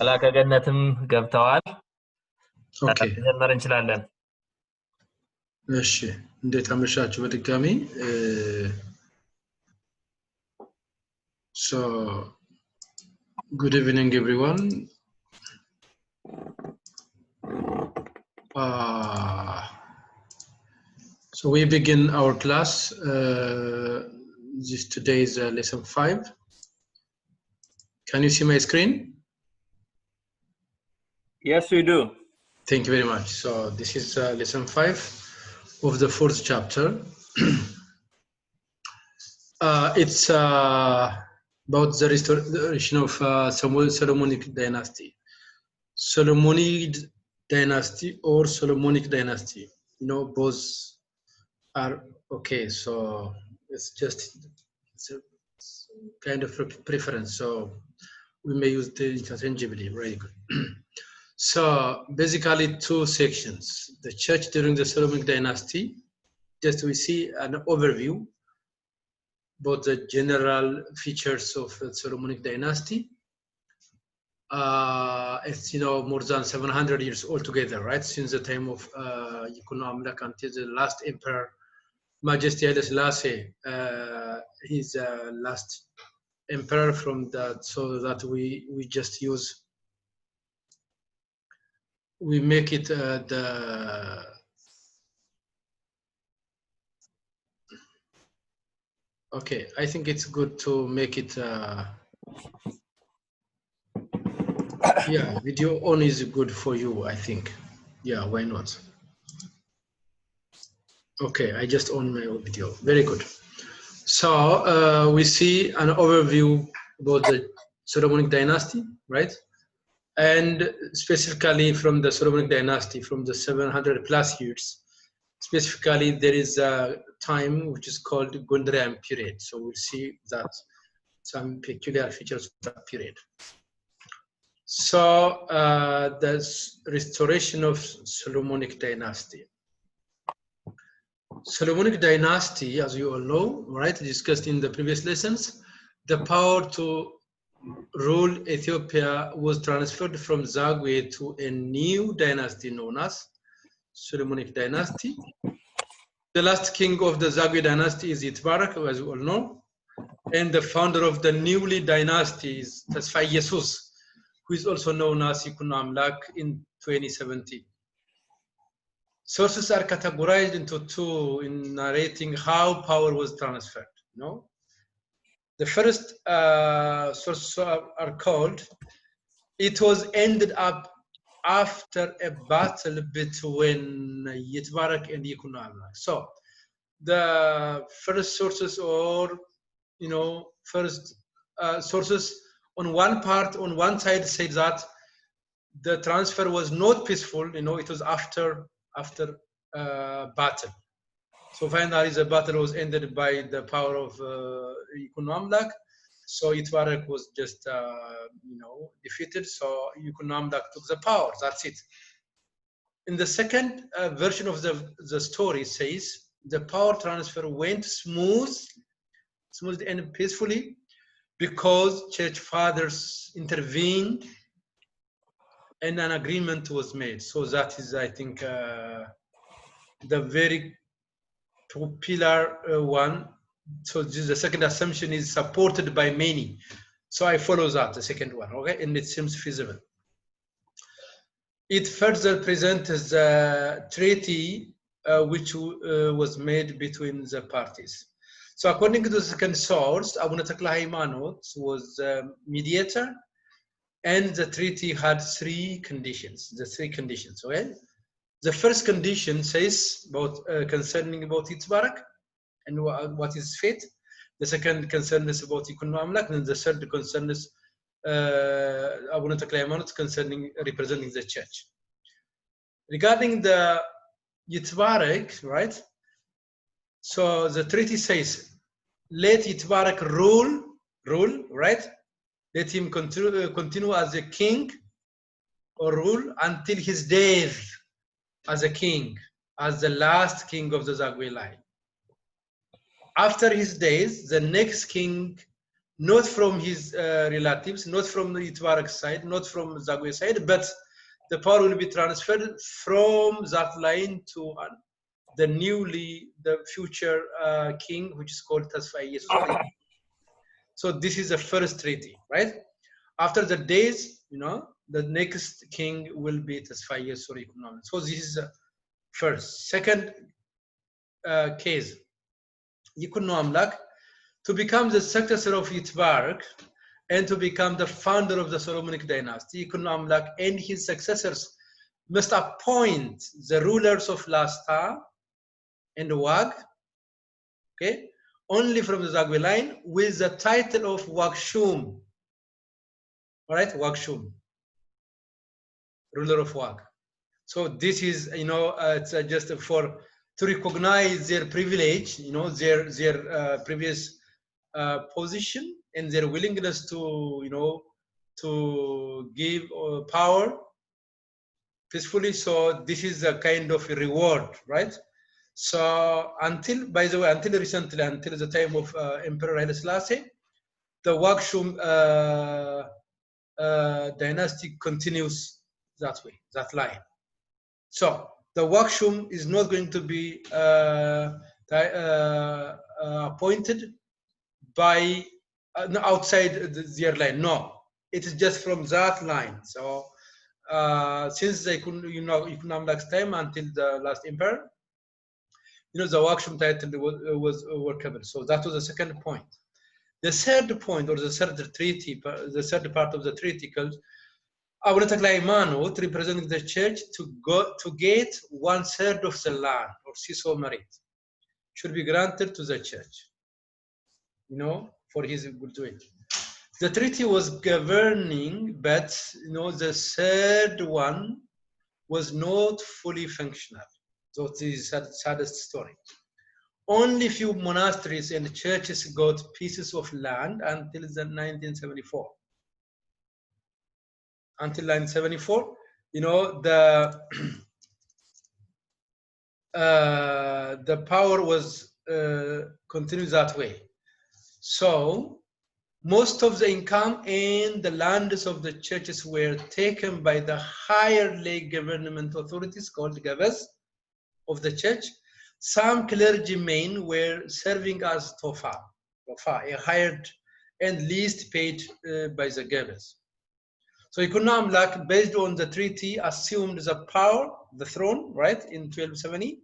መላከ ገነትም ገብተዋል። ኦኬ መጀመር እንችላለን። እሺ እንዴት አመሻችሁ በድጋሚ so good evening everyone. So we begin our class. Today is lesson 5. Can you see my screen? Yes, we do. Thank you very much. So this is lesson 5 of the 4th chapter. It's about the restoration of Solomonic Dynasty. Solomonic Dynasty or Solomonic Dynasty. You know, both are okay. So it's a kind of preference. So we may use the interchangeably. Very good. So basically 2 sections. The church during the Solomonic Dynasty. Just we see an overview about the general features of the Solomonic Dynasty. It's more than 700 years altogether, right? Since the time of Amalek until the last emperor, Majesty Haile Selassie, he's the last emperor from that, so that we just use, we make it okay, I think it's good to make it yeah, video on is good for you, I think. Yeah, why not? Okay, I just on my video. Very good. So we see an overview about the Solomonic Dynasty, right? And specifically from the Solomonic Dynasty, from the 700 plus years, specifically there is a time which is called Gondarian period. So we'll see that some peculiar features of that period. So the restoration of Solomonic Dynasty. Solomonic Dynasty, as you all know, right, discussed in the previous lessons, the power to rule Ethiopia was transferred from Zagwe to a new dynasty known as Solomonic Dynasty. The last king of the Zagwe dynasty is Yitbarak, as you all know, and the founder of the newly dynasty is Tasfai Jesus, who is also known as Yikun Amlak in 2017. Sources are categorized into 2 in narrating how power was transferred. The first sources are called, it was ended up after a battle between Yitbarak and Yikun Amlak. So the first sources, or first sources on one side say that the transfer was not peaceful. It was after battle. So finally the battle was ended by the power of Yikun Amlak. So Yitbarak was just defeated. So Yikun Amlak took the power. That's it. In the second version of the story says the power transfer went smooth and peacefully because church fathers intervened and an agreement was made. So that is, I think, the very popular one. So the second assumption is supported by many. So I follow that, the second one, okay? And it seems feasible. It further presents the treaty which was made between the parties. So according to the second source, Abuna Takla Haymanot was the mediator, and the treaty had 3 conditions. The 3 conditions, okay? The first condition says about concerning about Yitbarak and what is fate. The second concern is about Yikun Amlak, and the third concern is Abuna Takla Haymanot concerning representing the church. Regarding the Yitbarak, right? So the treaty says, let Yitbarak rule, right? Let him continue as a king or rule until his death as a king, as the last king of the Zagwe line. After his days, the next king not from his relatives, not from the Itbarak side, not from Zagwe side, but the power will be transferred from that line to the future king, which is called Tasfai Jesus. So this is the first treaty, right? After the days, the next king will be Tasfai Jesus. So this is the first. Second case, Yikunu Amlak, to become the successor of Itbarak and to become the founder of the Solomonic dynasty, Yikunu Amlak and his successors must appoint the rulers of Lasta and Wag, okay, only from the Zagwe line with the title of Wagshum. All right, Wagshum, ruler of Wag. So this is, it's just to recognize their privilege, their previous position and their willingness to, to give power peacefully. So this is a kind of a reward, right? So by the way, until recently, until the time of Emperor Haile Selassie, the Wagshum dynasty continues that way, that line. So the Wagshum is not going to be appointed by outside their line. No, it is just from that line. So since the Yikunnamlak's time until the last emperor, the Wagshum title was workable. So that was the second point. The third point, or the third treaty, the third part of the treaty called Abuna Taklai Manut, representing the church, to get 1/3 of the land or Siso Marit should be granted to the church, for his goodwill. The treaty was governing, but the third one was not fully functional. So this is the saddest story. Only few monasteries and churches got pieces of land until 1974. Until 1974, the power was continued that way. So most of the income and the lands of the churches were taken by the higher lay government authorities called Gavas of the church. Some clergymen were serving as Tofa, a hired and least paid by the Gavas. So Yikunnamlak, based on the treaty, assumed the power, the throne, right, in 1270,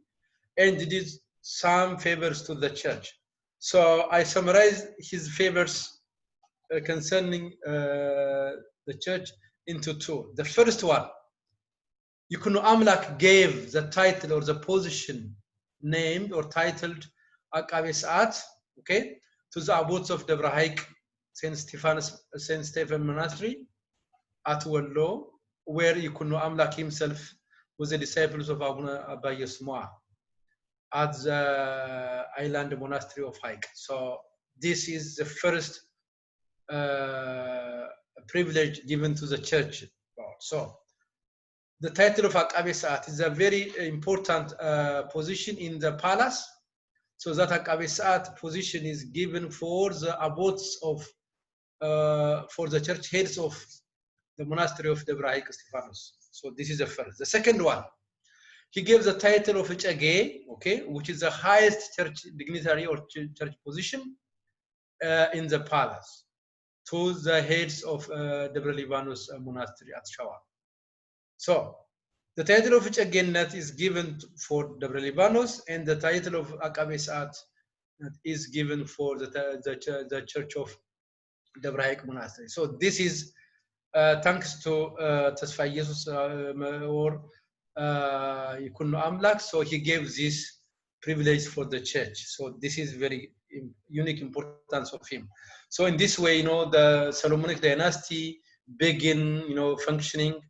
and did some favors to the church. So I summarized his favors concerning the church into two. The first one, Yikunnamlak gave the title or the position named or titled Akabe Sa'at, okay, to the abbots of Debre Haik, St. Stephen Monastery at Wallo, where Yikunnamlak himself was a disciple of Abba Yesmoa at the island monastery of Haik. So this is the first privilege given to the church. So the title of Akabe Sa'at is a very important position in the palace. So that Akabe Sa'at position is given for the abbots of, for the church heads of the monastery of Debre Haik Stephanos. So this is the first. The second one, he gives the title of Chage, okay, which is the highest church dignitary or church position in the palace, to the heads of Debre Libanus monastery at Shawa. So the title of Chagenat is given for Debre Libanus, and the title of Akabe Sa'at is given for the church of Debre Haik monastery. So this is thanks to Tasfai Jesus or Yikunnamlak. So he gave this privilege for the church. So this is very unique importance of him. So in this way, the Solomonic dynasty begin, functioning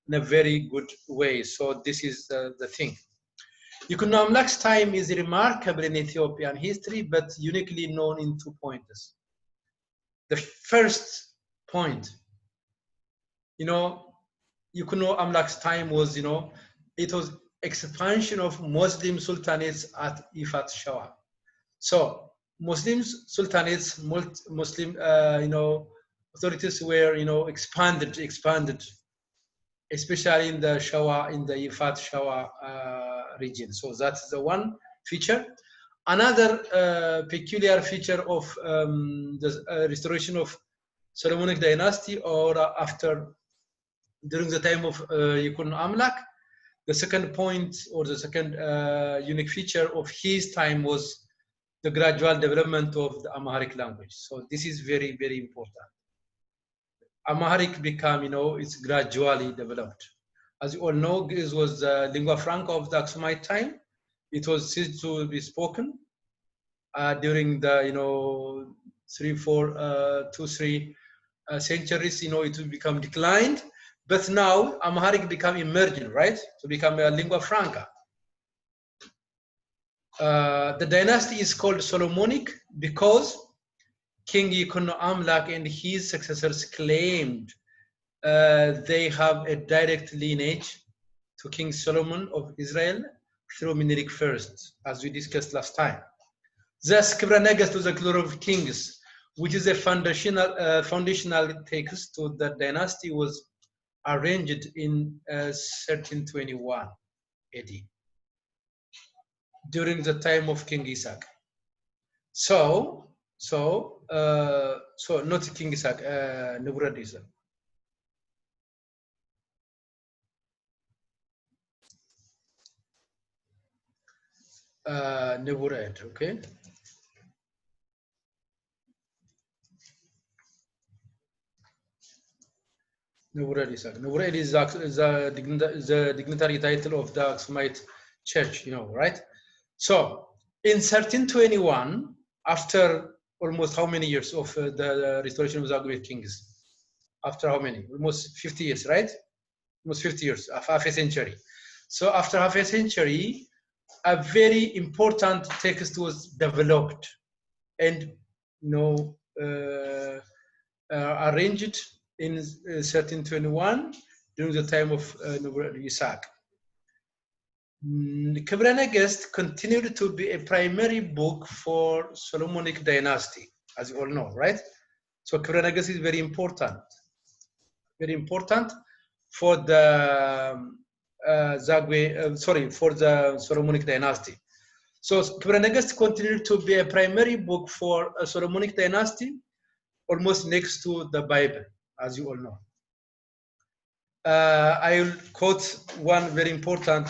in a very good way. So this is the thing. Yikunnamlak's time is remarkable in Ethiopian history, but uniquely known in 2 points. The first point, Yikunnamlak's time was, it was expansion of Muslim sultanates at Ifat Shawa. So Muslims, sultanates, Muslim, authorities were, expanded, especially in the Shawa, in the Ifat Shawa region. So that's the one feature. Another peculiar feature of the restoration of Solomonic dynasty, or during the time of Yukun Amlak, the second point, or the second unique feature of his time, was the gradual development of the Amharic language. So this is very, very important. Amharic became, it's gradually developed. As you all know, this was the lingua franca of the Aksumite time. It was said to be spoken during the, 2-3 centuries. It will become declined. But now Amharic become emerging, right? To become a lingua franca. The dynasty is called Solomonic because King Yukun Amlak and his successors claimed they have a direct lineage to King Solomon of Israel through Menelik first, as we discussed last time. Thus, Kibra Negus to the Glory of Kings, which is a foundational text to the dynasty, was arranged in 1321 AD, during the time of King Isaac. So not King Isaac, Nebuchadnezzar. Nebuchadnezzar, okay. Nebuchadnezzar. Nebuchadnezzar is the dignitary title of the Aksumite church, right? So in 1321, after almost how many years of the restoration of the Zagwe kings? After how many? Almost 50 years, right? Almost 50 years, half a century. So after half a century, a very important text was developed and arranged in 1321 during the time of Isaac. Kibra Negest continued to be a primary book for Solomonic dynasty, as you all know, right? So Kibra Negest is very important for the for the Solomonic dynasty. So Kibra Negest continued to be a primary book for a Solomonic dynasty, almost next to the Bible, as you all know. I will quote one very important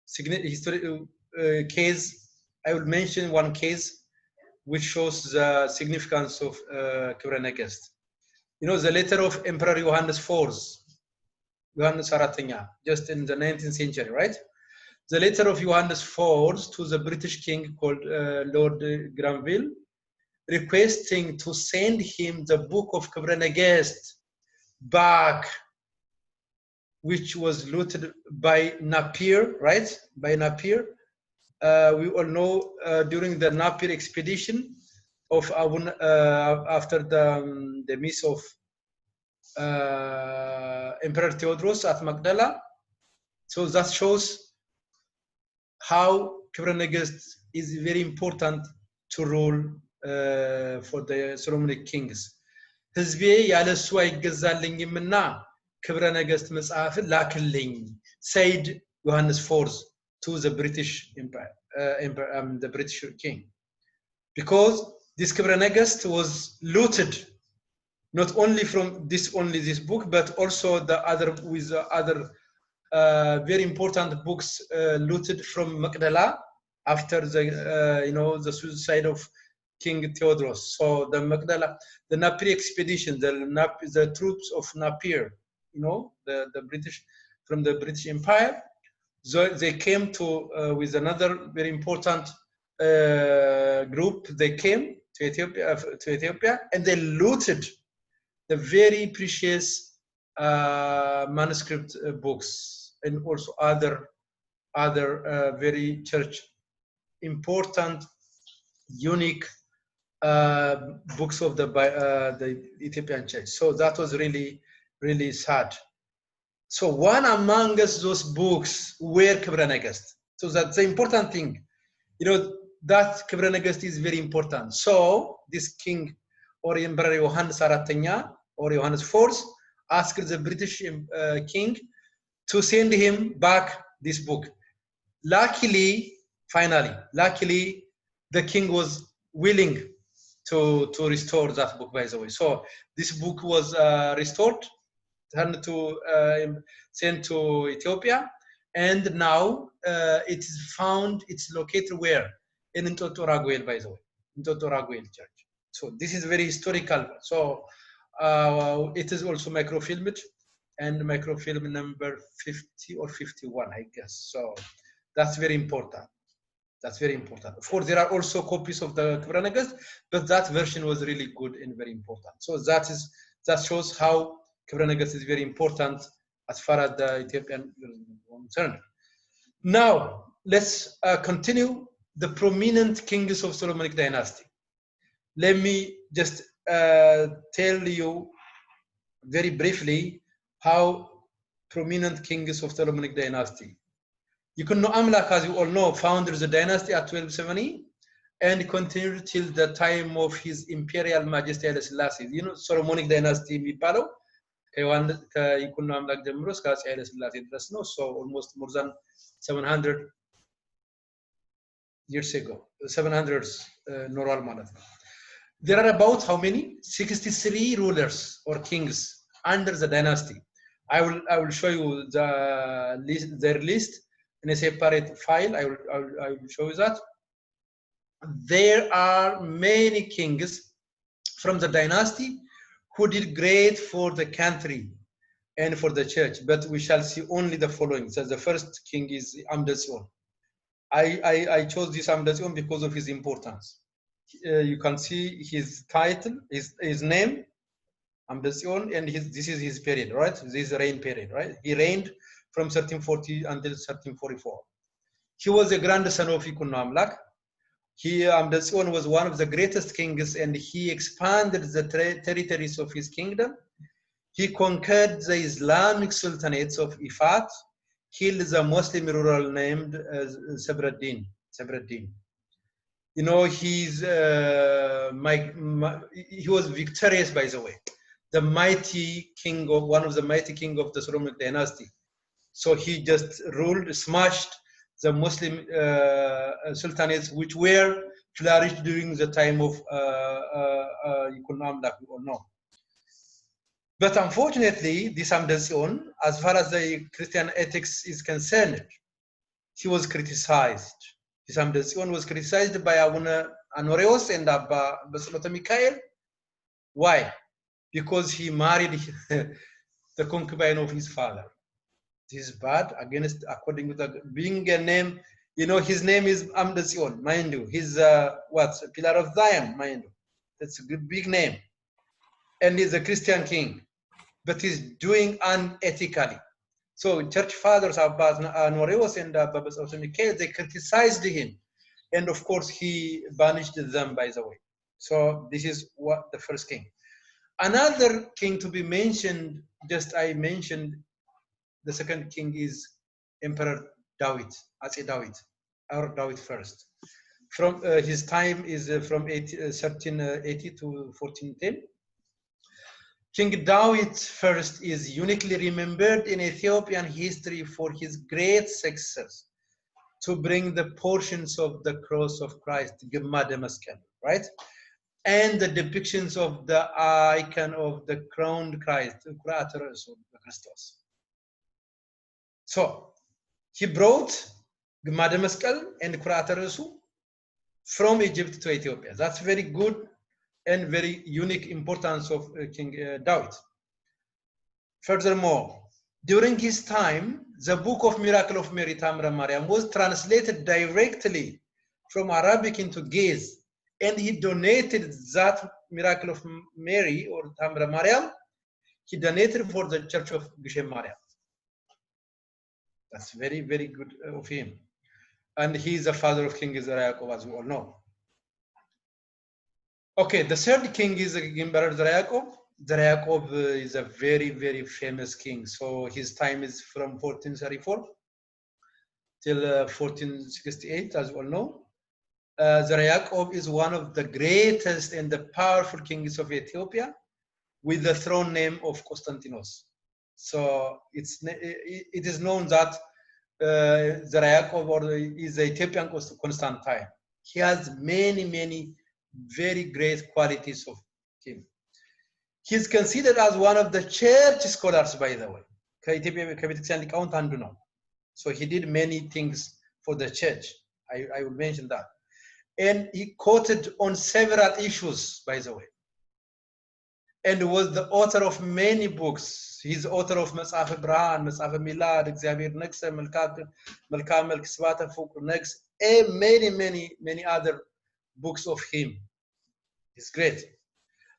historical case. I will mention one case which shows the significance of Kibra Negest. The letter of Emperor Johannes IV, Johannes Aratenya, just in the 19th century, right? The letter of Johannes IV to the British king called Lord Granville, requesting to send him the book of Kibra Negest back, which was looted by Napier, right? By Napier. We all know during the Napier expedition of after the miss of Emperor Theodorus at Magdala. So that shows how Kibra Negest is very important to rule for the Solomonic kings. ህዝቤ ያለ እሱ አይገዛልኝምና ክብረ ነገስት መጽሐፍን ላክልኝ, said Johannes IV to the British Empire, the British king, because this Kibra Negest was looted not only from this book, but also the other very important books looted from Magdala after the suicide of King Theodorus. So the Napier expedition, the troops of Napier, the British, from the British Empire, so they came to with another very important group. They came to Ethiopia, and they looted the very precious manuscript books, and also other very important, unique books of the Ethiopian church. So that was really, really sad. So one among those books were Kibra Negest. So that's the important thing. that ክብረ ነገስት is very important. So this king or Emperor Johannes Aratenya or Johannes IV asked the British king to send him back this book. Luckily, luckily, the king was willing to restore that book, by the way. So this book was restored, sent to Ethiopia, and now it is found, it's located where? In Entoto Raguel, by the way, Entoto Raguel Church. So this is very historical. So it is also microfilmed, and microfilm number 50 or 51, I guess. So that's very important. That's very important. Of course, there are also copies of the ክብረ ነገስት, but that version was really good and very important. So that shows how ክብረ ነገስት is very important as far as the Ethiopian concerned. Now let's continue the prominent kings of Solomonic dynasty. Let me just tell you very briefly how prominent kings of Solomonic dynasty. Yikuno Amlak, as you all know, founded the dynasty at 1270 and continued till the time of his imperial majesty Haile Selassie. You know, Solomonic dynasty የሚባለው ከይኩኖ አምላክ ጀምሮ እስከ አፄ ኃይለ ሥላሴ ድረስ ነው. So almost more than 700 years ago, 700 ኖሯል ማለት ነው. There are about how many? 63 rulers or kings under the dynasty. I will show you their list in a separate file. I will show you that. There are many kings from the dynasty who did great for the country and for the church, but we shall see only the following. So the first king is Amdetsion. I chose this Amdetsion because of his importance. You can see his title, his name, Amdetsion, and this is his period, right? This is reign period, right? He reigned from 1340 until 1344. He was a grandson of Yikuno Amlak. Amdetsion was one of the greatest kings, and he expanded the territories of his kingdom. He conquered the Islamic sultanates of Ifat, killed the Muslim ruler named Sabreddin. You know, he was victorious, by the way. The mighty king of one of the mighty king of the Solomonic dynasty. So he just ruled, smashed the Muslim sultanates which were flourished during the time of Yikuno Amlak, we all know. But unfortunately, this Amdetsion, as far as the Christian ethics is concerned, he was criticized. This Amdetsion was criticized by Abuna Anoreos and Abba Basilota Mikhail. Why? Because he married the concubine of his father. This is bad, against, according to the being a name, you know, his name is Amdetsion, mind you. He's Pillar of Zion, mind you. That's a good big name. And he's a Christian king, but he's doing unethically. So church fathers, Abba Anoreos and Abba Basilota Mikhail, they criticized him. And of course, he banished them, by the way. So this is what the first king. Another king to be mentioned, just I mentioned, the second king is Emperor David, Atse David, or David first. From his time is from 1380 to 1410. King David first is uniquely remembered in Ethiopian history for his great success to bring the portions of the cross of Christ, Gemade Meskel, right? And the depictions of the icon of the crowned Christ, Christos. So he brought Gemade Meskel and Kurateresu from Egypt to Ethiopia. That's very good and very unique importance of King David. Furthermore, during his time, the Book of Miracle of Mary Tamra Mariam was translated directly from Arabic into Ge'ez, and he donated that Miracle of Mary or Tamra Mariam, he donated for the Church of Gishem Mariam. That's very, very good of him. And he is the father of King Zara Yaakov, as we all know. Okay, the third king is Emperor Zara Yaakov. Zara Yaakov is a very, very famous king. So his time is from 1434 till 1468, as we all know. Zara Yaqub is one of the greatest and the powerful kings of Ethiopia, with the throne name of Constantinos. So it is known that Zara Yaqub is the Ethiopian Constantine. He has many very great qualities of him. He's considered as one of the church scholars, by the way. So he did many things for the church. I will mention that. And he quoted on several issues, by the way. And was the author of many books. He's author of Matzaf Brahman, Matzaf Milad, Xavier Nexe, Melka Melk Svata Fuk Nex, and many other books of him. It's great.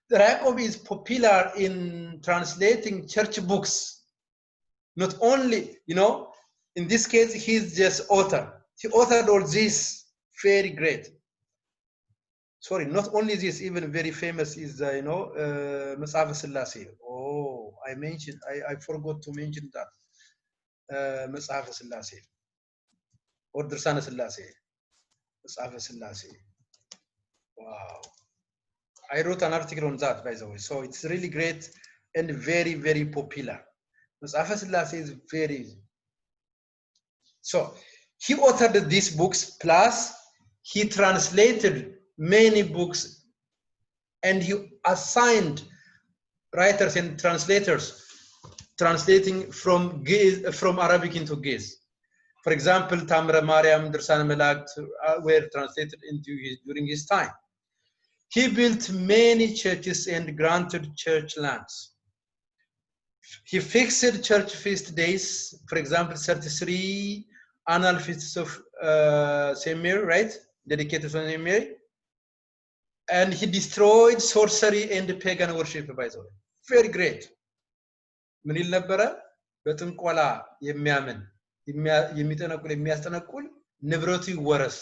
The Yaqub is popular in translating church books. Not only, in this case, he's just author. He authored all this, very great. Sorry, not only this, even very famous is, Matzaf Selassie. Oh, I forgot to mention that. Matzaf Selassie. Or Descent of Menelik. Matzaf Selassie. Wow. I wrote an article on that, by the way. So it's really great and very popular. Matzaf Selassie is very easy. So he authored these books, plus he translated many books, and he assigned writers and translators translating from Arabic into Ge'ez. For example, Tamra Mariam, Descent of Menelik were translated during his time. He built many churches and granted church lands. He fixed church feast days, for example, 33 annual feasts of St. Mary, right? Dedicated to St. Mary. And he destroyed sorcery and pagan worship, by the way. Very great. ምን ይል ነበረ? በጥንቆላ የሚያምን የሚያስጠነቁል ንብረቱ ይወረስ።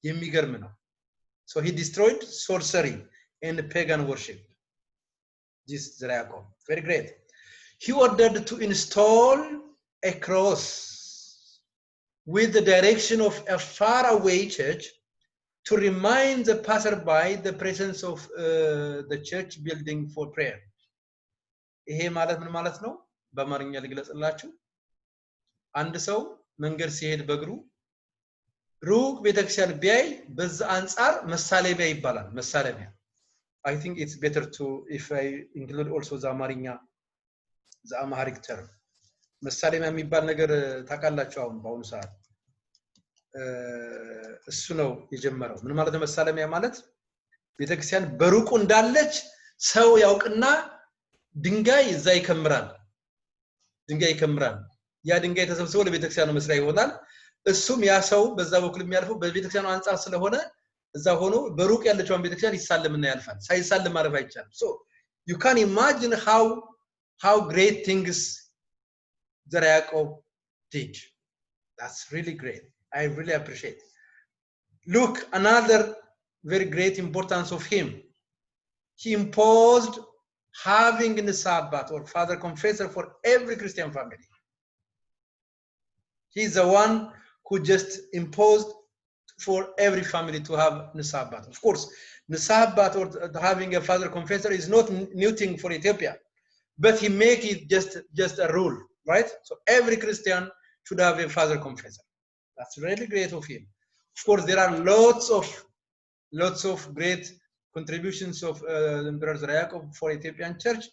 የሚገርም ነው። So he destroyed sorcery and pagan worship. This is Zara Yaqub. Very great. He ordered to install a cross with the direction of a faraway church to remind the passerby the presence of the church building for prayer. ይሄ ማለት ምን ማለት ነው? በአማርኛ ልግለጽላችሁ። አንድ ሰው መንገድ ሲሄድ በእግሩ ሩቅ ቤተክርስቲያን ቢያይ በዛ አንፃር መሳለሚያ ይባላል። መሳለሚያ I think it's better to if I include also the አማርኛ the Amharic term. መሳለሚያ የሚባል ነገር ታውቃላችሁ አሁን በአሁኑ ሰዓት እሱ ነው የጀመረው። ምን ማለት ነው መሳለሚያ ማለት? ቤተክርስቲያን በሩቁ እንዳለች ሰው ያውቅና ድንጋይ እዛ ይከምራል። ያ ድንጋይ ተሰብስቦ ለቤተክርስቲያኑ መስሪያ ይሆናል። እሱም ያ ሰው በዛ በኩል የሚያልፈው በቤተክርስቲያኑ አንፃር ስለሆነ እዛ ሆኖ በሩቅ ያለችውን ቤተክርስቲያን ይሳለምና ያልፋል። ሳይሳለም ማረፍ አይቻልም። So you can imagine how great things Zara Yaqub did. That's really great. I really appreciate. Look, another very great importance of him. He imposed having a Sabbath or father confessor for every Christian family. He's the one who just imposed for every family to have Sabbath. Of course, Sabbath or having a father confessor is not new thing for Ethiopia, but he make it just a rule, right? So every Christian should have a father confessor. That's really great of him. Of course, there are lots of great contributions of Emperor Zara Yaqub for Ethiopian church,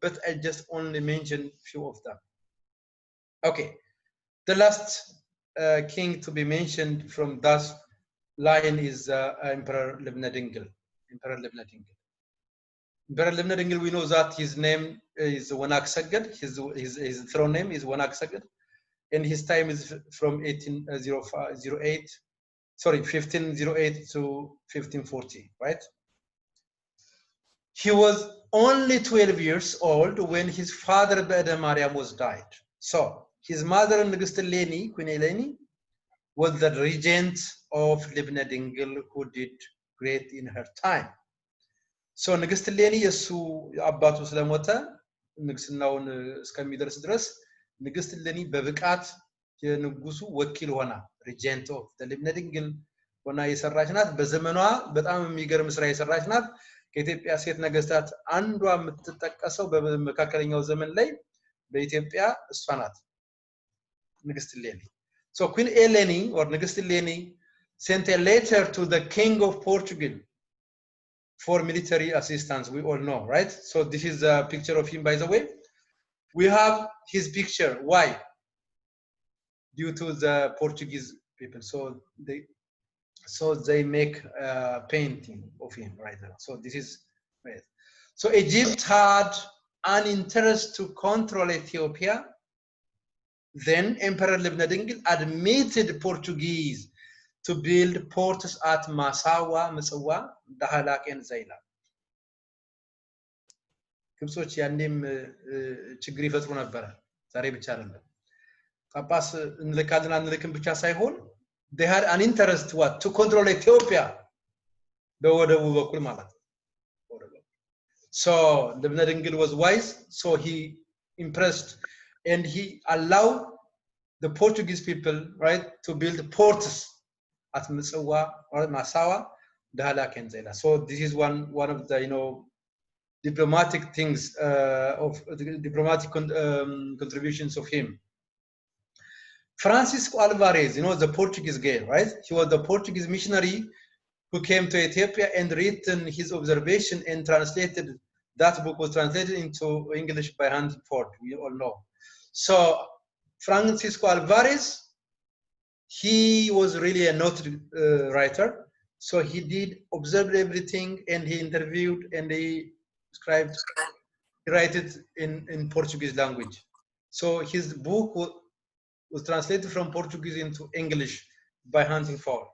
but I just only mentioned few of them. Okay, the last king to be mentioned from that line is Emperor Libna Dingle. Emperor Libna Dingle, we know that his name is Wanak Sagad. His throne name is Wanak Sagad, and his time is from 1508 to 1540, right? He was only 12 years old when his father Beda Mariam was died. So his mother Nigist Leni, Queen Eleni, was the regent of Libna Dingle, who did great in her time. So Nigist Leni yesu አባቱ ስለሞተ ንግስናውን እስከሚደርስ ድረስ ንግስት ለኒ በብቃት የንጉሱ ወኪል ሆና regent of the Libna Dingle ሆና የሰራች ናት በዘመኗ በጣም የሚገርም ስራ የሰራች ናት ከኢትዮጵያ ሴት ነገስታት አንዷ የምትጠቀሰው በመካከለኛው ዘመን ላይ በኢትዮጵያ እሷ ናት ንግስት እሌኒ so Queen Eleni or ንግስት እሌኒ sent a letter to the king of Portugal for military assistance we all know right so this is a picture of him by the way we have his picture why due to the Portuguese people so they make a painting of him right there so this is right so Egypt had an interest to control Ethiopia then Emperor Lebnadingil admitted Portuguese to build ports at Masawa, Masawa, Dahalak and Zaila. ግብጾች ያንዴም ችግር ይፈጥሩ ነበር ዛሬ ብቻ አይደለም ጳጳስ እንልካለን አንልክም ብቻ ሳይሆን they had an interest what to control Ethiopia በወደቡ በኩል ማለት so Lebnadingil was wise so he impressed and he allowed the Portuguese people right to build ports at Masawa or Masawa Dahalak and Zaila so this is one of the diplomatic things of diplomatic contributions of him Francisco Alvarez the Portuguese guy right he was the Portuguese missionary who came to Ethiopia and written his observation and translated that book was translated into English by Henry Ford we all know so Francisco Alvarez he was really a noted writer so he did observe everything and he interviewed and he scribed he wrote it in Portuguese language so his book was translated from Portuguese into English by Henry Ford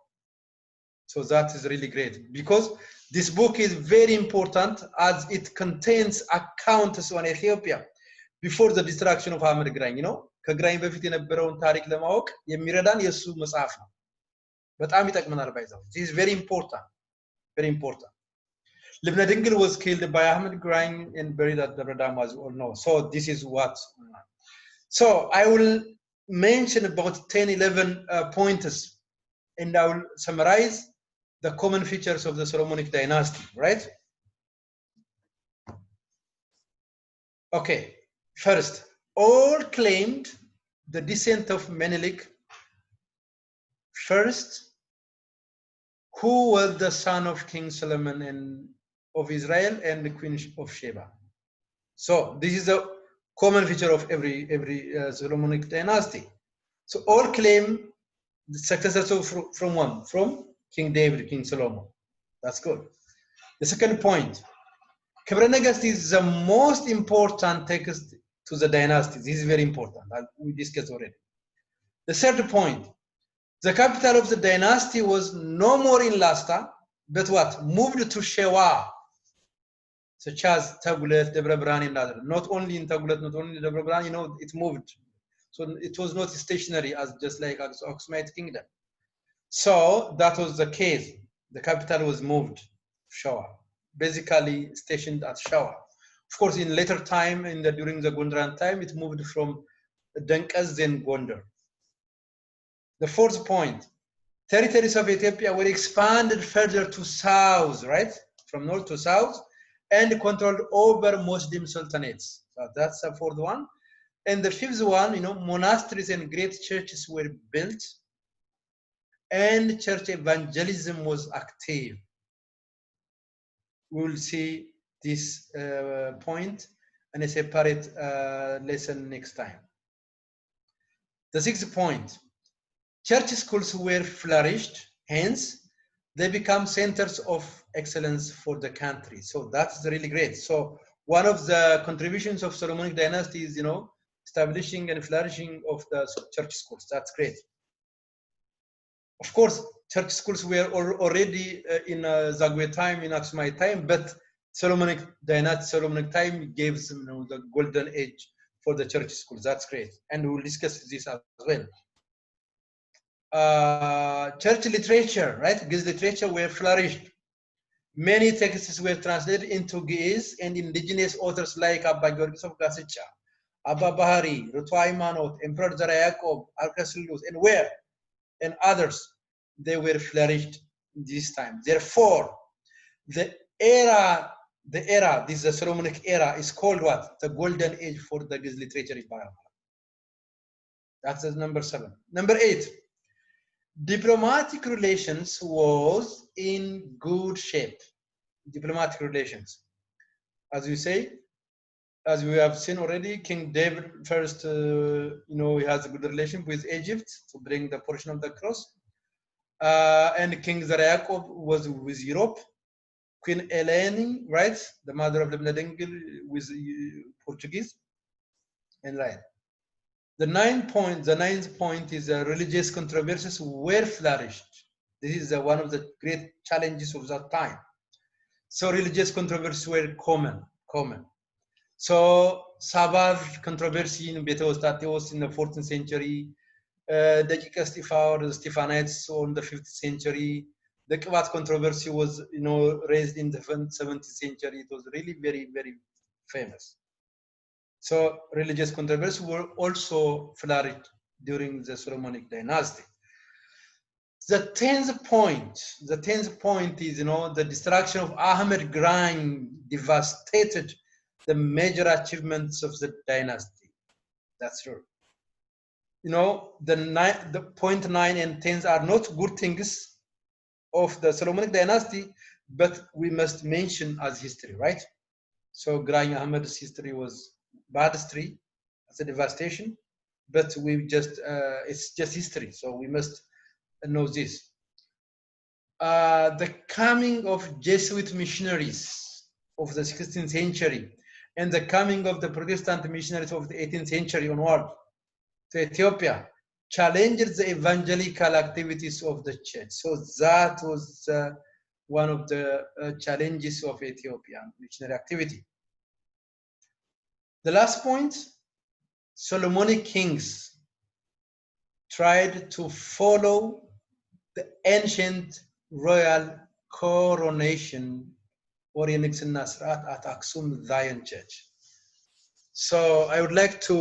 so that is really great because this book is very important as it contains accounts on Ethiopia before the destruction of Ahmed Graኝ ከግራኝ በፊት የነበረውን ታሪክ ለማወቅ የሚረዳን የሱ መጽሐፍ ነው በጣም ይጠቅመናል ባይዛው this is very important Lebnadingil was killed by Ahmed Graኝ and buried at Debre Damo as you all know so this is what so I will mention about 10-11 pointers and I will summarize the common features of the Solomonic dynasty right okay first all claimed the descent of Menelik first who was the son of King Solomon and of Israel and the Queen of Sheba so this is a common feature of every Solomonic dynasty so all claim the successors from King David King Solomon that's good the second point Kebra Negast is the most important text to the dynasty this is very important we discussed already the third point the capital of the dynasty was no more in Lasta but what moved to Shewa such as Tagulet Debre Birhan and other not only in Tagulet not only in Debre Birhan it moved so it was not stationary as just like Aksumite kingdom so that was the case the capital was moved Shewa basically stationed at Shewa of course in later time during the Gondran time it moved from Denkaz then Gondar the fourth point territories of Ethiopia were expanded further to south right from north to south and controlled over Muslim sultanates so that's the fourth one and the fifth one monasteries and great churches were built and church evangelism was active we will see this point in a separate lesson next time the sixth point church schools were flourished hence they become centers of excellence for the country so that's really great so one of the contributions of Solomonic dynasty is establishing and flourishing of the church schools that's great of course church schools were already in Zagwe time in Aksumite time but Solomonic dynasty Solomonic time gave the golden age for the church schools that's great and we will discuss this as well church literature right Ge'ez literature were flourished many texts were translated into Ge'ez and indigenous authors like Abba Giorgis of Gassicha Abba Bahari Rutu Haymanot Emperor Zara Yaakov Arkasilus and others they were flourished this time. Therefore, the era, this is the Solomonic era, is called what? The golden age for the Giz literature in Bible. That's number 7. Number 8, diplomatic relations was in good shape. Diplomatic relations. As we say, as we have seen already, King David first, he has a good relation with Egypt to bring the portion of the cross. And King Zarayakob was with Europe. Queen Eleni, right? The mother of Lebna Dengel with Portuguese. And right. The ninth point is religious controversies were flourished. This is one of the great challenges of that time. So religious controversies were common. So Sabbath controversy in Betostateos in the 14th century, Deqiqa Stifa or the Stephanites in the 5th century. The Qvat controversy was, raised in the 17th century. It was really very, very famous. So religious controversies were also flourished during the Solomonic dynasty. The 10th point is, the destruction of Ahmed Grime devastated the major achievements of the dynasty. That's true. The point 9 and 10 are not good things of the Solomonic dynasty, but we must mention as history, right? So Grime Ahmed's history was bad history, it's a devastation, but it's just history, so we must know this. The coming of Jesuit missionaries of the 16th century and the coming of the Protestant missionaries of the 18th century onward to Ethiopia challenged the evangelical activities of the church. So that was one of the challenges of Ethiopian missionary activity. The last point, Solomonic kings tried to follow the ancient royal coronation or የንግስና ስርዓት at Aksum Zion Church. So I would like to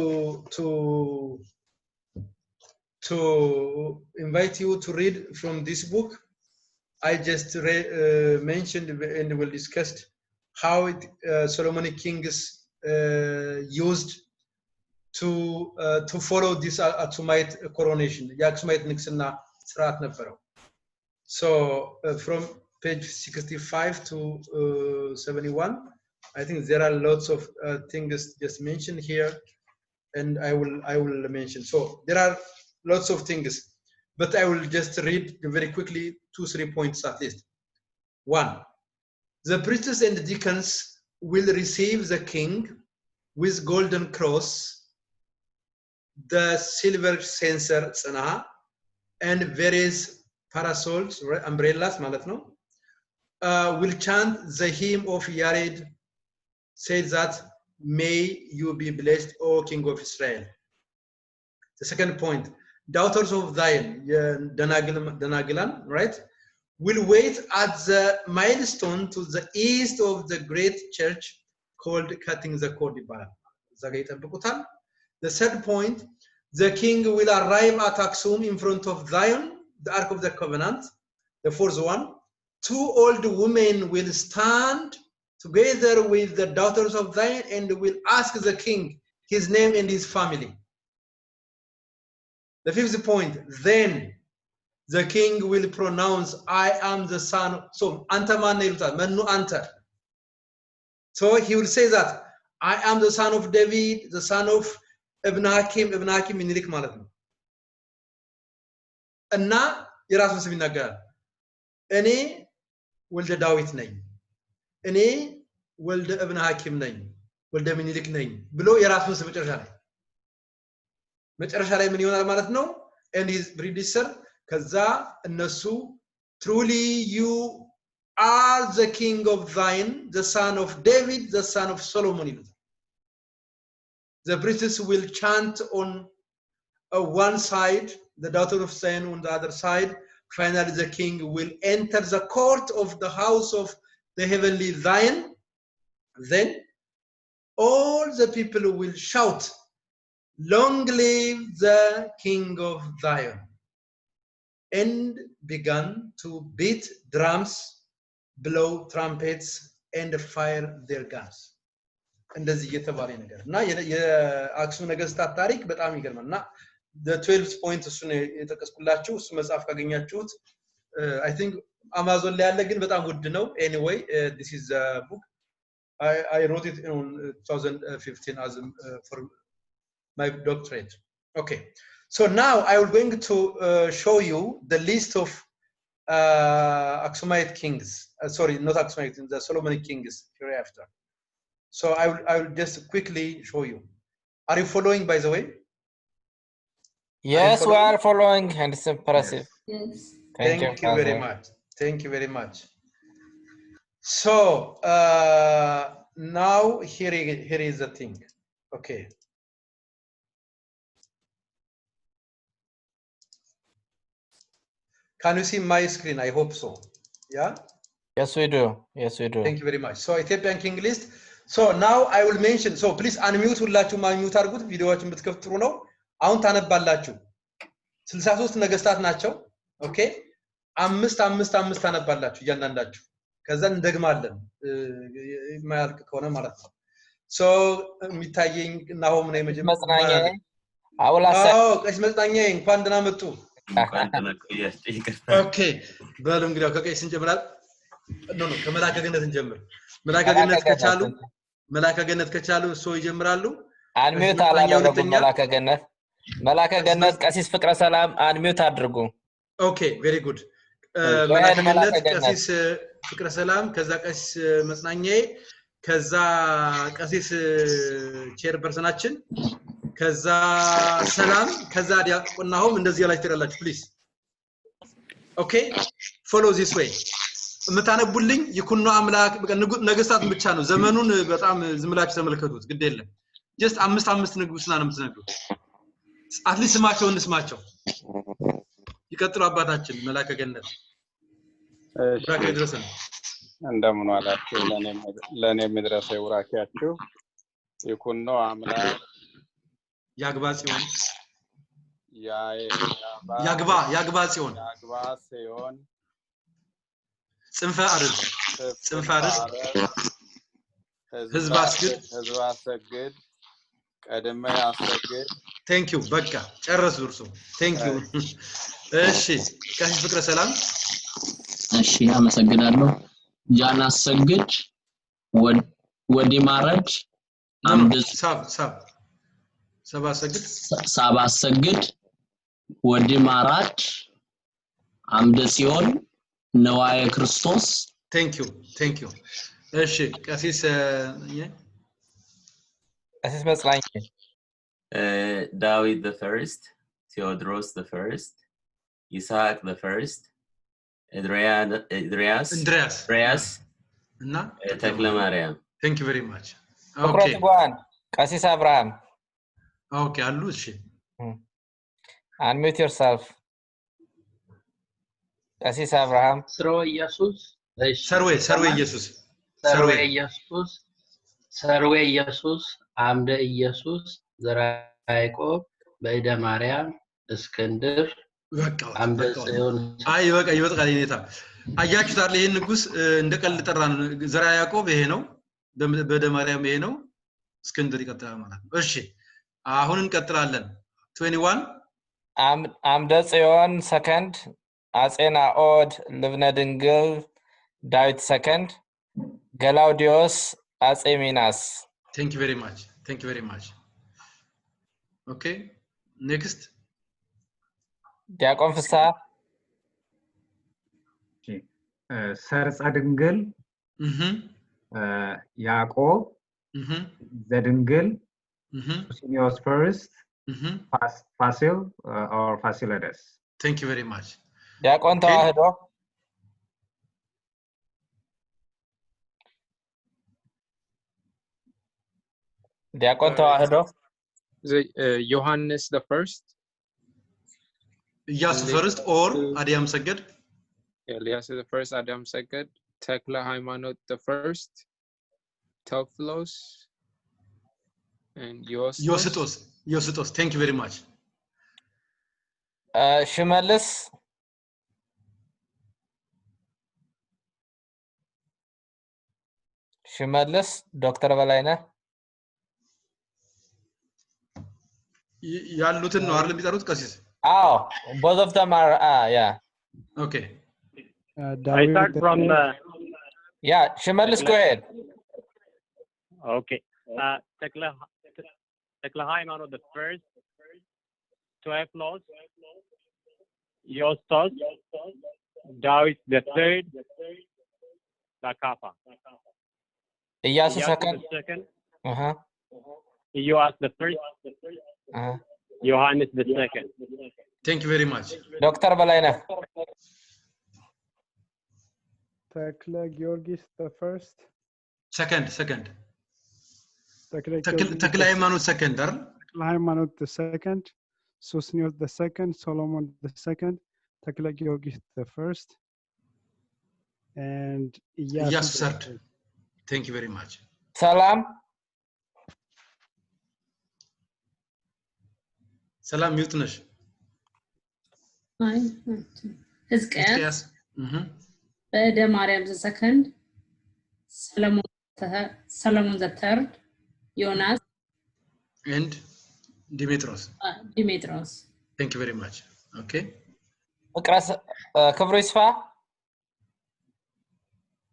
invite you to read from this book. I just mentioned and will discuss how Solomonic kings used to follow this Aksumite coronation. የአክሱማይት ንግስና ስርዓት ነበረው. So from page 65 to 71, I think there are lots of things just mentioned here, and I will mention. So there are lots of things, but I will just read very quickly 2-3 points at least. 1, the priests and the deacons will receive the king with golden cross, the silver censer and various parasols, umbrellas ማለት ነው. Will chant the hymn of Yared, says that, may you be blessed, O King of Israel. The second point, daughters of Zion, Danagilan, right, will wait at the milestone to the east of the great church called Cutting the Cord. The third point, the king will arrive at Aksum in front of Zion, the Ark of the Covenant. The fourth one, 2 old women will stand together with the daughters of Zion and will ask the king his name and his family. The fifth point, then the king will pronounce, I am the son of, so anta manna ilutal, manu anta. So he will say that, I am the son of David, the son of Ibn Hakim Menelik ማለት ነው. እና የራሱን ስም ይናገራል። እኔ ወልደ ዳዊት ነኝ፣ እኔ ወልደ እብነ ሐኪም ነኝ፣ ወልደ ሚኒሊክ ነኝ ብሎ የራሱን ስም መጨረሻ ላይ ምን ይሆናል ማለት ነው? and his predecessor ከዛ እነሱ truly you are the king of Zion, the son of David, the son of Solomon. The priests will chant on one side, the daughter of Zion on the other side. Finally, the king will enter the court of the house of the heavenly Zion. Then all the people will shout, long live the king of Zion. and began to beat drums, blow trumpets, and fire their guns. እንደዚህ እየተባለ ነገር እና የአክሱም ነገስታት ታሪክ በጣም ይገርማልና the 12 points እሱን የተጠቀስኩላችሁ እሱ መጽሐፍ ካገኛችሁት I think Amazon ላይ ያለ ግን በጣም ውድ ነው anyway this is a book I wrote it in 2015 as for my doctorate. Okay, so now I will going to show you the list of Aksumite kings. Sorry, not Aksumite, the Solomonic kings hereafter. So I will just quickly show you. Are you following, by the way? Yes, we are following, and it's impressive. Yes. Thank you very much. Thank you very much. So now here is the thing. Okay. Can you see my screen? I hope so. Yeah? Yes, we do. Yes, we do. Thank you very much. So Ethiopian king list. So now I will mention. So please unmute ሁላችሁ ማንሚዩት አድርጉት ቪዲዮዎችን ብትከፍቱ ጥሩ ነው። አሁን ታነባላችሁ 63 ነገስታት ናቸው። ኦኬ 5 ታነባላችሁ እያንዳንዳችሁ ከዛ እንደግማለን የማያልቅ ከሆነ ማለት ነው። So የሚታየኝ ናሆም ነው የመጀመሪያ መጽናኛዬ አውላሰ ቀስ መጽናኛዬ እንኳን ደህና መጡ። ኦኬ በሉ እንግዲህ ከቀይስ እንጀምራል። ኖ ከመላከ ገነት እንጀምር። መላከ ገነት ከቻሉ ሰው ይጀምራሉ። አንሚዩት አላደረጉም። መላከ ገነት ቀሲስ ፍቅረ ሰላም አንሚዩት አድርጉ። ኦኬ ቬሪ ጉድ። መላከ ገነት ቀሲስ ፍቅረ ሰላም ከዛ ቀሲስ መጽናኛዬ ከዛ ቀሲስ ቼር ፐርሰናችን ከዛ ሰላም ከዛ ዲያቆናውም እንደዚህ ያላችሁ ትላላችሁ ፕሊዝ ኦኬ ፎሎ ዚስ ዌይ መታነቡልኝ ይኩኖ አምላክ ነገስታት ብቻ ነው ዘመኑን በጣም ዝምላችሁ ተመልከቱት ግድ የለም ጀስት 5 ንጉስና ነው የምትነግሩት አትሊስት ስማቸው ይቀጥሉ አባታችን መላከ ገነት ብራከ ድረሰን እንደምን ዋላችሁ ለኔ መድረሰ ውራኪያችሁ ይኩኖ አምላክ ያግባ ጽዮን ያግባ ጽዮን ጽንፈ አርዝ ህዝብ አሰግድ ቀደመ ያሰግድ ቴንክ ዩ በቃ ጨረሱ እርሱ ቴንክ ዩ እሺ ቀሲስ ፍቅረ ሰላም እሺ አመሰግናለሁ ጃን አሰግድ ወዲ ማረድ አምድ ሳባ አሰግድ ወዲ ማራድ አምደ ሲሆን ነዋየ ክርስቶስ ቴንክ ዩ እሺ ቀሲስ መጽናኛ David the first, Theodros the first, Isaac the first, Andreas, እና ተክለ ማርያም thank you very much okay ቀሲስ አብርሃም okay አሉ እሺ unmute yourself ቀሲስ አብርሃም ሰርዌ ኢየሱስ አምደ ኢየሱስ ዘራ ያዕቆብ በእደ ማርያም እስክንድር አምደ ጽዮን ይወጣል ይኔታ አያችሁት አይደል ይሄን ንጉስ እንደቀል ጠራን ዘራ ያዕቆብ ይሄ ነው በእደ ማርያም ይሄ ነው እስክንድር ይቀጥላል ማለት ነው እሺ አሁን እንቀጥላለን 21 አምደ ጽዮን ሰከንድ አጼና ኦድ ልብነ ድንግል ዳዊት ሰከንድ ገላውዲዮስ አጼ ሚናስ thank you very much okay next ዲያቆን ፍሳ ሰርጻ ድንግል ያዕቆብ ዘድንግል Simeon first Fasil or Fasilides thank you very much ዲያቆን ተዋህዶ Johannes the first Yes first or Adam Saged Elias the first Adam Saged Tekla Haymanot the first Teophilos and Yositos thank you very much ሽመልስ ሽመልስ ዶክተር በላይነህ ያሉትን ነው አይደል የሚጠሩት ቀሲስ? አዎ both of them are yeah. Okay. I start from yeah, ሽመልስ go ahead. Okay. Tekla ሃይማኖት the first 12 laws, Yostos, David the third, Lakapa. ኢያሱ the second. second, Uh-huh. the first, Johannes the second. Thank you very much. ዶክተር በላይነህ Tekla Georgis the first. Second. Tekla ሃይማኖት second አይደል? Tekla ሃይማኖት the second. Susnios the second. Solomon the second. Tekla Georgis the first. And Yes, sir. Thank you very much. ሰላም ሰላም ሚውት ነሽ? ሕዝቅያስ በእደ ማርያም the second, Solomon the third, Jonas and Dimitros. Thank you very much. Okay. ፍቅረስ ክብሩ ይስፋ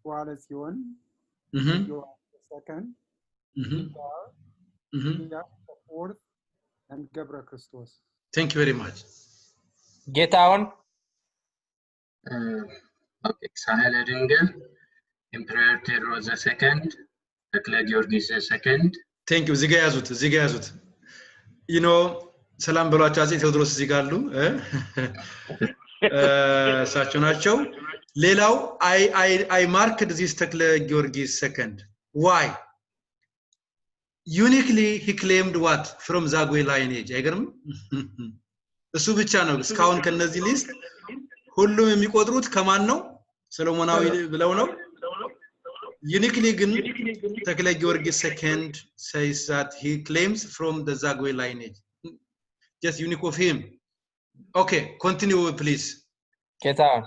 Wallace Yon. The second. The fourth. And Gabra Christos. Thank you very much. ጌታውን Okay, Sahel Edingel, Emperor Theodore the second, Tekla Georgis the second. Thank you. እዚህ ጋር ያዙት you know ሰላም በሏቸው አፄ ቴዎድሮስ እዚህ ጋር አሉ እሳቸው ናቸው ሌላው I marked this Tekla Georgis second. Why? Uniquely he claimed what from Zagwe lineage አይገርም እሱ ብቻ ነው እስካሁን ከነዚህ ሊስት ሁሉም የሚቆጥሩት ከማን ነው ሰሎሞናዊ ብለው ነው uniquely ግን Tekla Georgis second says that he claims from the Zagwe lineage just unique of him. Okay, continue please. ጌታውን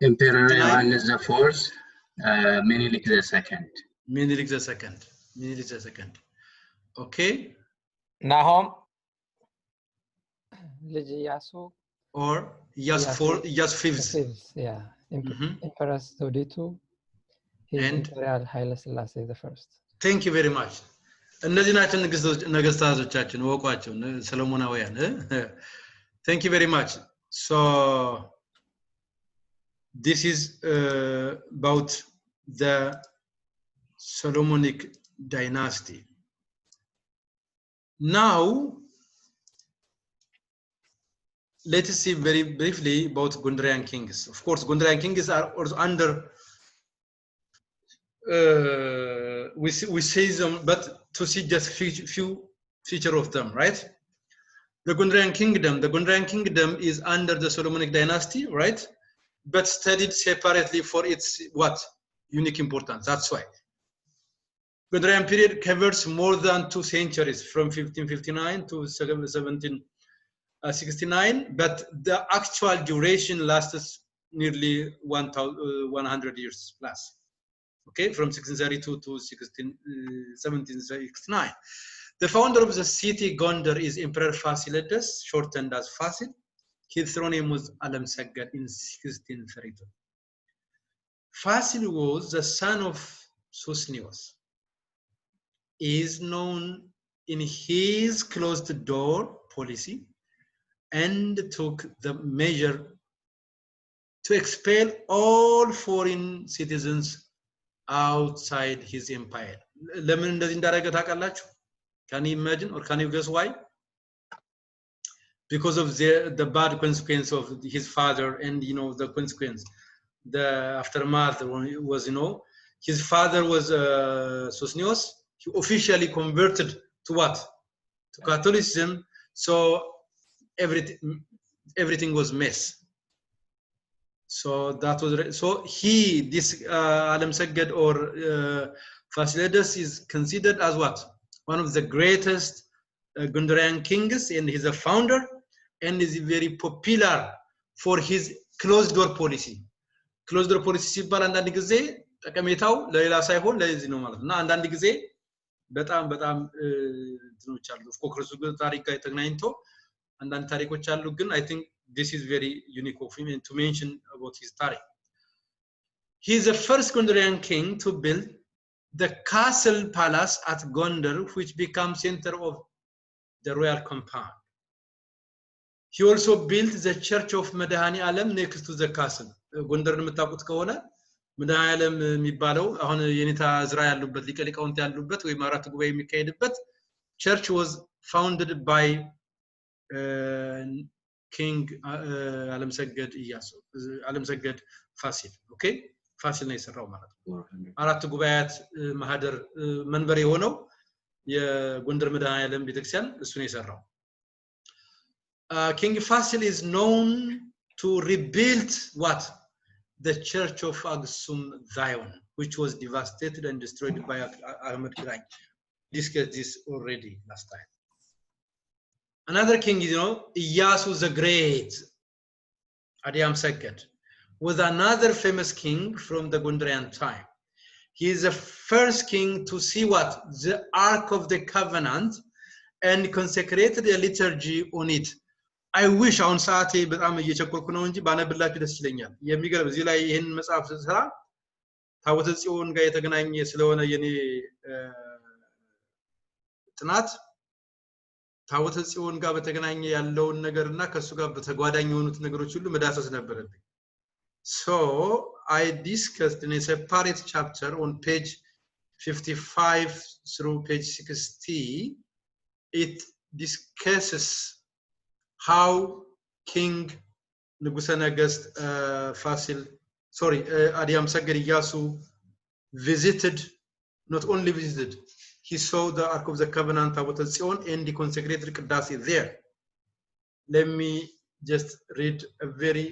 Emperor Johannes the fourth, Menelik the second. Menelik the second. Okay. ናሆም ልጅ ኢያሱ or Iyas fifth. Yeah. Emperor Zewditu, and Imperial Haile Selassie the first. Thank you very much. እነዚህ ናቸው ነገስታቶቻችን ወቋቸው ሰሎሞናውያን Thank you very much. So this is about the Solomonic dynasty. Now let us see very briefly about Gondarian kings. Of course, Gondarian kings are also under we say them, but to see just few feature of them, right? The Gondarian kingdom is under the Solomonic dynasty, right? But studied separately for its what unique importance. That's why Gondarian period covers more than 2 centuries, from 1559 to 1769, but the actual duration lasts nearly 100 years plus. Okay, from 1632 to 1769. The founder of the city Gondar is Emperor Fasilides, shortened as Fasil. His surname was Alam Saggad in 1632. Fasil was the son of Susnios. He is known in his closed door policy and took the measure to expel all foreign citizens outside his empire. ለምን እንደዚህ እንዳደረገ ታውቃላችሁ? Can you imagine or can you guess why? Because of the bad consequence of his father, and the consequence, the aftermath was his father was Susnios. He officially converted to what? To Catholicism. So everything was mess. So that was this Alam Saggad or Fasilides is considered as what? One of the greatest Gondarian kings, and he's a founder, and is very popular for his closed door policy. Closed door policy ሲባል አንዳንድ ጊዜ ጠቀሜታው ለሌላ ሳይሆን ለዚህ ነው ማለት ነው። እና አንዳንድ ጊዜ በጣም እንትኖች አሉ ፎከሱ ታሪክ ጋር ተገናኝቶ አንዳንድ ታሪኮች አሉ ግን I think this is very unique of him and to mention about his ታሪክ. He is the first Gondarian king to build the castle palace at Gondar which becomes center of the royal compound. He also built the church of Medahani Alam next to the castle. Gondar የምታውቁት ከሆነ መድኃኔ ዓለም የሚባለው አሁን የኔታ ዝራ ያሉበት ሊቀ ሊቃውንት ያሉበት ወይ ማራት ጉባኤ የሚካሄድበት church was founded by king አለምሰገድ ኢያሱ አለምሰገድ ፋሲል ኦኬ ፋሲል ነው የሰራው ማለት ነው አራት ጉባኤያት ማህደር መንበር የሆነው የጎንደር መድኃኔ ዓለም ቤተክርስቲያን እሱ ነው የሰራው king Fasil is known to rebuild what the church of Aksum Zion which was devastated and destroyed by Ahmed Kiraj discussed this already last time. Another king Iyasu the Great Adiam Seked was another famous king from the Gondarian time. He is the first king to see what the Ark of the Covenant and consecrated a liturgy on it. I wish አሁን ሰዓቴ በጣም እየቸኮልኩ ነው እንጂ ባነብላችሁ ደስ ይለኛል የሚገርም እዚህ ላይ ይሄን መጽሐፍ ስራ ታቦተ ጽዮን ጋር የተገናኘ ስለሆነ የኔ ጥናት ታቦተ ጽዮን ጋር በተገናኘ ያለውን ነገርና ከሱ ጋር በተጓዳኝ የሆኑት ነገሮች ሁሉ መዳሰስ ነበረብኝ so I discussed in a separate chapter on page 55 through page 60 it discusses how King Nugusanagas Fasil Adiam Sagir Iyasu visited not only visited he saw the Ark of the Covenant Tabot Zion and the consecrated Qadasi there. Let me just read a very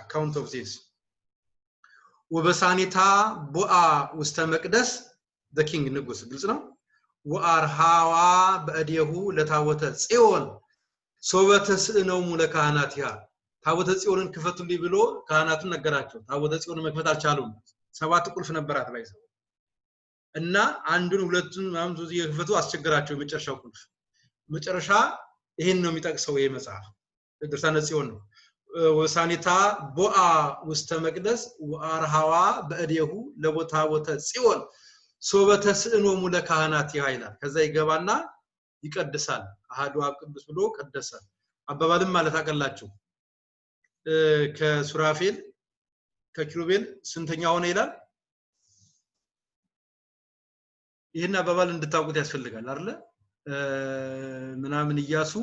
account of this. Wabasanita Boa Ustamaqdas the king Nugus ግልጽ ነው ወአርሃዋ በእዲሁ ለታቦተ ጽዮን ሶበተ ስእነው ሙለካህናቲያ ታቦተ ጽዮንን ክፈቱልኝ ብሎ ካህናቱን ነገራቸው ታቦተ ጽዮንን መክፈት አልቻሉም ሰባት ቁልፍ ነበራት ባይዘው እና አንዱን ሁለቱን ማም ዙዚ የክፈቱ አስቸግራቸው መጨረሻው ቁልፍ መጨረሻ ይሄን ነው የሚጠቅሰው ይሄ መጽሐፍ ድርሳነ ጽዮን ነው ወሳኒታ ቦአ ውስተ መቅደስ ወአርሃዋ በእዲሁ ለቦታቦተ ጽዮን ሶበተ ስእነው ሙለካህናቲያ ይላል ከዛ ይገባና ይቀድሳል አሃዱ አብ ቅዱስ ብሎ ቀደሰ አባባልም ማለት አቀላችሁ ከሱራፌል ከኪሩቤል ስንተኛ ሆነ ይላል ይሄን አባባል እንድታውቁት ያስፈልጋል አይደል ምናምን ኢያሱ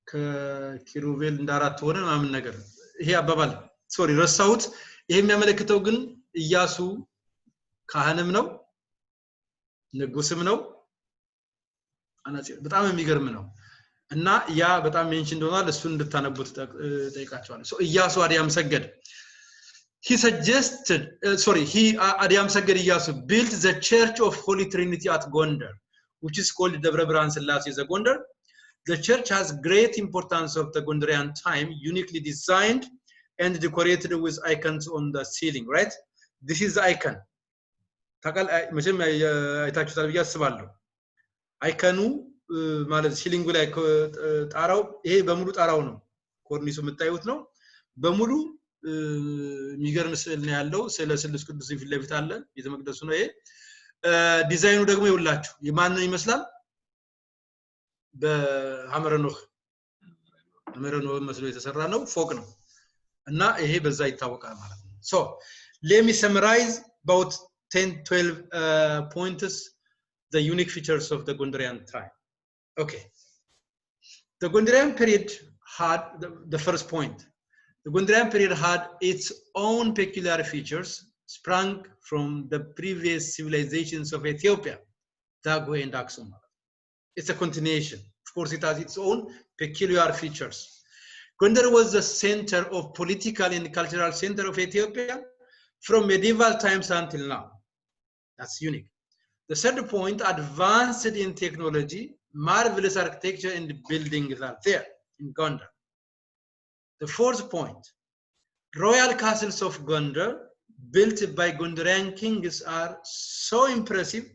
ከኪሩቤል እንዳራት ሆነ ምናምን ነገር ይሄ አባባል ሶሪ ረሳሁት ይሄ የሚያመለክተው ግን ኢያሱ ካህንም ነው ንጉስም ነው አናጺ በጣም የሚገርም ነው እና ያ በጣም ሜንሽን እንደሆነ እሱን እንድታነቡት ጠይቃቸዋለሁ ሶ ኢያሱ አዲያም ሰገድ he suggested Adiam Sagir Iyasu built the Church of Holy Trinity at Gondar which is called Debre Birhan Selassie the Gondar the church has great importance of the Gondarian time uniquely designed and decorated with icons on the ceiling right this is the icon ታቃል መቼም አይታችሁታል ብዬ አስባለሁ አይከኑ ማለት ሲሊንጉ ላይ ጣራው ይሄ በሙሉ ጣራው ነው ኮርኒሱ የምታዩት ነው በሙሉ የሚገርም ስዕል ነው ያለው ስለ ስሉስ ቅዱስ ፊት ለፊት አለ የተመቅደሱ ነው ይሄ ዲዛይኑ ደግሞ ይውላችሁ የማን ይመስላል በሐመረኖህ መስሎ የተሰራ ነው ፎቅ ነው እና ይሄ በዛ ይታወቃል ማለት ነው so let me summarize about 10-12 points the unique features of the Gondarian time okay the Gondarian period had the first point the Gondarian period had its own peculiar features sprung from the previous civilizations of Ethiopia Dago and Aksum it's a continuation of course it has its own peculiar features Gondar was the center of political and cultural center of Ethiopia from medieval times until now that's unique the third point advanced in technology marvelous architecture and buildings are there in Gondar the fourth point royal castles of Gondar built by Gondarian kings are so impressive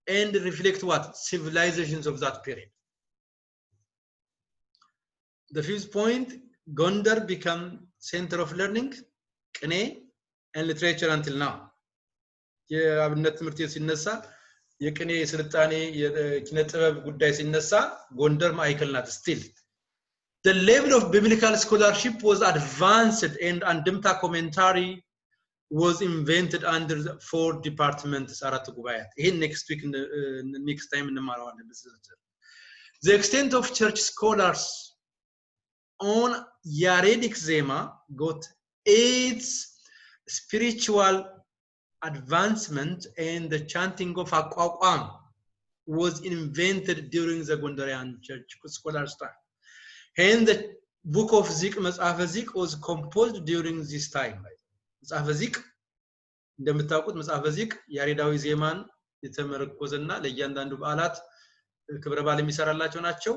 and reflect what? Civilizations of that period. The fifth point, Gondar became center of learning, Kne, and literature until now. የአብነት ትምህርት ቤት ሲነሳ የቅኔ ስልጣኔ የኪነ ጥበብ ጉዳይ ሲነሳ ጎንደር ማዕከል ናት still. The level of biblical scholarship was advanced and andimta commentary was invented under the 4 departments አራት ጉባኤያት ይሄን next time እንማራዋለን በዝርዝር. The extent of church scholars on Yaredic Zema got its spiritual advancement, and the chanting of Akwam was invented during the Gondarian church scholars' time. And the book of Zik, Maz'af Zik, was composed during this time. Maz'af Zik, እንደምታውቁት መጽሐፈ ዚቅ ያሬዳዊ ዜማን የተመረኮዘና ለእያንዳንዱ በዓላት ክብረ በዓል የሚሰራላቸው ናቸው.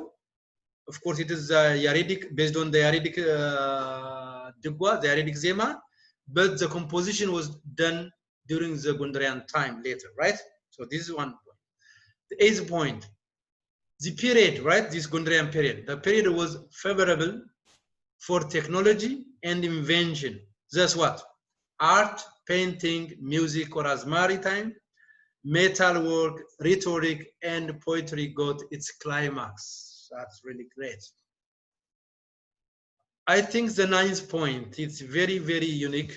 Of course, it is Yaredic, based on the Yaredic Dugwa, the Yaredic Zema, but the composition was done during the Gondarian time later, right? So this is one point. The 8th point, the period, right? This Gondarian period, the period was favorable for technology and invention. That's what? Art, painting, music, or as maritime, metal work, rhetoric, and poetry got its climax. That's really great. I think the 9th point, it's very, very unique.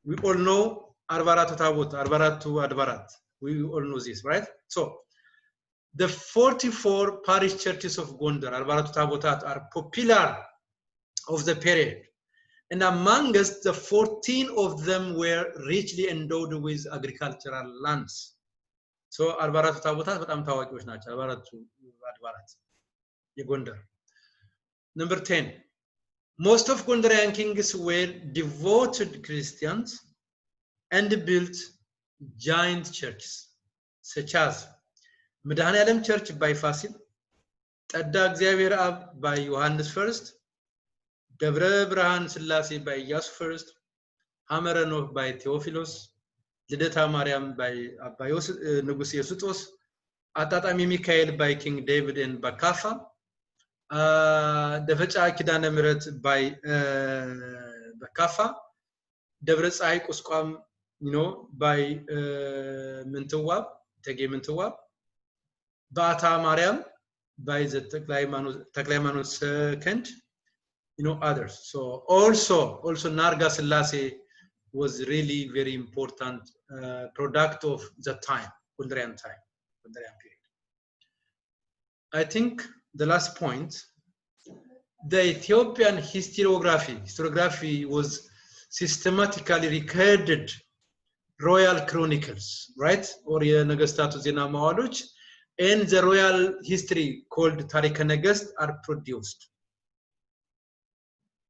We all know Arvaratu Tabut, Arvaratu Advarat. We all know this, right? So, the 44 parish churches of Gondar, Arvaratu Tabutat, are popular of the period. And amongst the 14 of them were richly endowed with agricultural lands. So, Arvaratu Tabutat, but I'm talking about Arvaratu Advarat, Gondar. Number 10. Most of Gondarian kings were devoted Christians and built giant churches, such as Medhanyalam Church by Fasil, Tadda Xavier Ab by Johannes first, Debre Brahan Selassie by Yas first, Hamaranov by Theophilos, Lideta Mariam by Nugus Yesutos, Atatami Mikhail by King David and Bakafa, Devecha Kidana Miret by Bakafa, Devretz Aik Usquam, you know, by Mentawab, Tege Mentawab, Bata Mariam by the Taklaimanus Kent, you know, others. So also Narga Selassie was really very important product of the time, Gondarian period. I think the last point, the Ethiopian historiography was systematically recorded royal chronicles, right? Or Nagastatu Zena Mawaluch, and the royal history called Tarika Nagast are produced.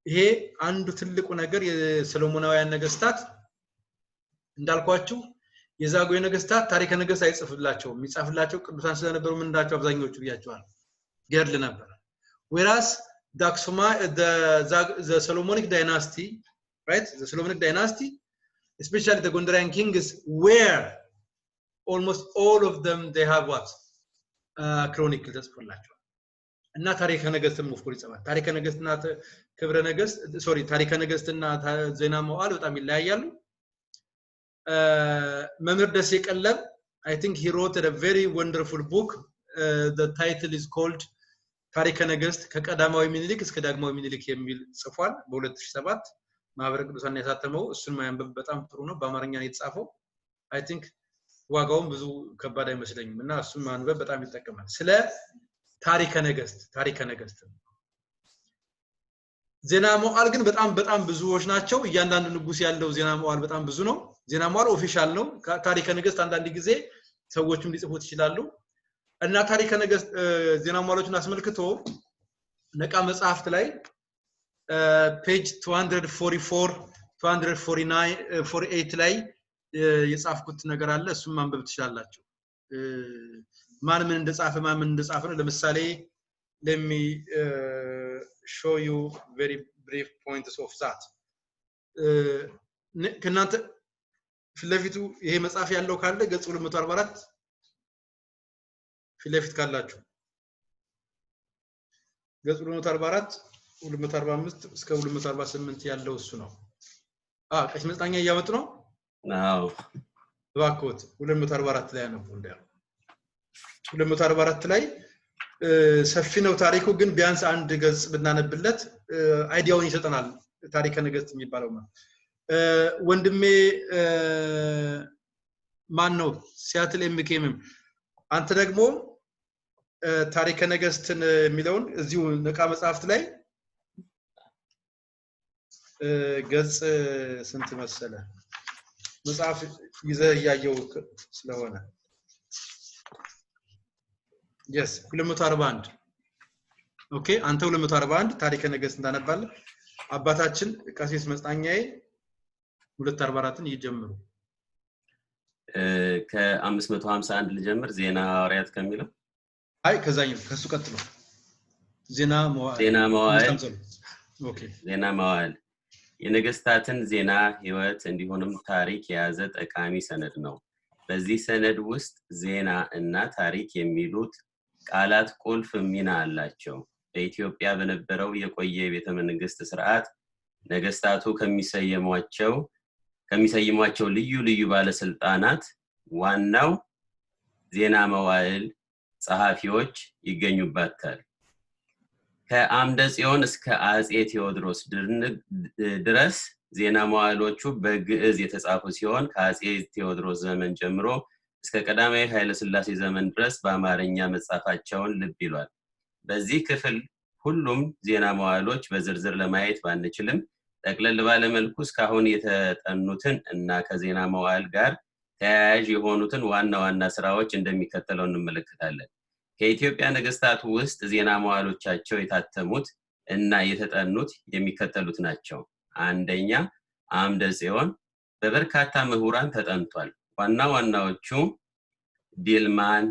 ይሄ አንዱ ትልቁ ነገር የሰሎሞናውያን ነገስታት እንዳልኳችሁ የዛጉዌ ነገስታት ታሪከ ነገስት አይጽፍላቸውም የሚጻፍላቸው ቅዱሳን ስለነበሩ ምን እንዳቸው አብዛኞቹ ብያቸዋል ገድል ነበር. Whereas the Solomonic dynasty, right? The Solomonic dynasty, especially the Gondarian kings, were almost all of them, they have what? Chronicles ተጽፎላቸው እና ታሪከ ነገስትም of course ይጻፋል. ታሪከ ነገስትና ክብረ ነገስት ታሪከ ነገስትና ዜና መዋዕል በጣም ይለያያሉ. መምህር ደሴ ቀለብ, I think he wrote a very wonderful book. The title is called ታሪከ ነገስት ከቀዳማዊ ሚኒሊክ እስከ ዳግማዊ ሚኒሊክ የሚል ጽፏል በ2007 ማህበረ ቅዱሳን ያሳተመው። እሱን ማንበብ በጣም ጥሩ ነው። በአማርኛ ነው የተጻፈው. I think ዋጋውም ብዙ ከባድ አይመስለኝም እና እሱን ማንበብ በጣም ይጠቅማል። ስለ ታሪከ ነገስት ዜና መዋዕል ግን በጣም ብዙዎች ናቸው። እያንዳንዱ ንጉስ ያለው ዜና መዋዕል በጣም ብዙ ነው። ዜና መዋዕል ኦፊሻል ነው። ታሪከ ነገስት አንዳንድ ጊዜ ሰዎችም ሊጽፉት ይችላሉ። እና ታሪከ ነገስት ዜና መዋዕሎችን አስመልክቶ ነቃ መጽሐፍት ላይ ፔጅ 244 249 48 ላይ የጻፍኩት ነገር አለ። እሱም ማንበብ ትችላላችሁ። ማን ምን እንደጻፈ ነው። ለምሳሌ let me show you very brief points of that. ከናንተ ፍለፊቱ ይሄ መጽሐፍ ያለው ካለ ገጽ 244 ፍለፊት ካላችሁ ገጽ 244 245 እስከ 248 ያለው እሱ ነው ቀሽ መጽናኛ እያመጡ ነው አዎ ባኮት 244 ላይ ነው እንደ 244 ላይ ሰፊ ነው ታሪኩ ግን ቢያንስ አንድ ገጽ ብናነብለት አይዲያውን ይሰጠናል ታሪከ ነገስት የሚባለው ነው ወንድሜ ማን ነው ሲያትል ኤምኬምም አንተ ደግሞ ታሪከ ነገስትን የሚለውን እዚሁ ነቃ መጽሐፍት ላይ ገጽ ስንት መሰለ መጽሐፍ ይዘህ ያየው ስለሆነ yes 241 ኦኬ አንተ 241 ታሪከ ነገስት እንዳነባለ አባታችን ቀሲስ መጽናኛዬ 244ን ይጀምሩ ከ551 ልጀምር ዜና ሐዋርያት ከሚለው አይ ከዛኛው ከሱ ቀጥሎ ዜና መዋዕል ኦኬ ዜና መዋዕል የነገስታትን ዜና ህይወት እንዲሆንም ታሪክ የያዘ ጠቃሚ ሰነድ ነው በዚህ ሰነድ ውስጥ ዜና እና ታሪክ የሚሉት ቃላት ቁልፍ ሚና አላቸው በኢትዮጵያ በነበረው የቆየ ቤተ መንግስት ስርዓት ነገስታቱ ከሚሰይሟቸው ልዩ ባለስልጣናት ዋናው ዜና መዋዕል ጸሐፊዎች ይገኙባታል ከአምደ ጽዮን እስከ አጼ ቴዎድሮስ ድረስ ዜና መዋዕሎቹ በግዕዝ የተጻፉ ሲሆን ከአጼ ቴዎድሮስ ዘመን ጀምሮ እስከ ቀዳማዊ ኃይለ ሥላሴ ዘመን ድረስ በአማርኛ መጻፋቸውን ልብ ይሏል በዚህ ክፍል ሁሉም ዜና መዋዕሎች በዝርዝር ለማየት ባንችልም ጠቅለል ባለ መልኩ እስካሁን የተጠኑትን እና ከዜና መዋዕል ጋር ተያያዥ የሆኑትን ዋና ስራዎች እንደሚከተለው እንመለከታለን ከኢትዮጵያ ነገስታት ውስጥ ዜና መዋዕሎቻቸው የታተሙት እና የተጠኑት የሚከተሉት ናቸው አንደኛ አምደ ጽዮን በበርካታ ምሁራን ተጠንቷል ዋናዎቹ ዲልማን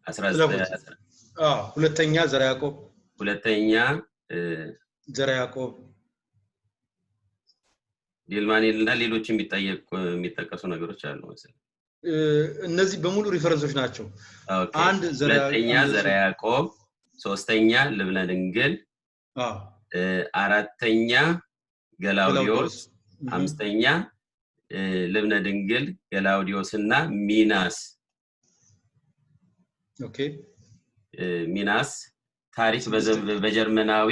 19 ሁለተኛ ዘራ ያዕቆብ ዲልማንና ሌሎች የሚጠቀሱ ነገሮች አሉ መሰለኝ እነዚህ በሙሉ ሪፈረንሶች ናቸው አንድ ዘራ ያዕቆብ ሶስተኛ ልብነ ድንግል አራተኛ ገላውዲዮስ አምስተኛ ልብነ ድንግል ገላውዲዮስና ሚናስ ኦኬ ሚናስ ታሪክ በጀርመናዊ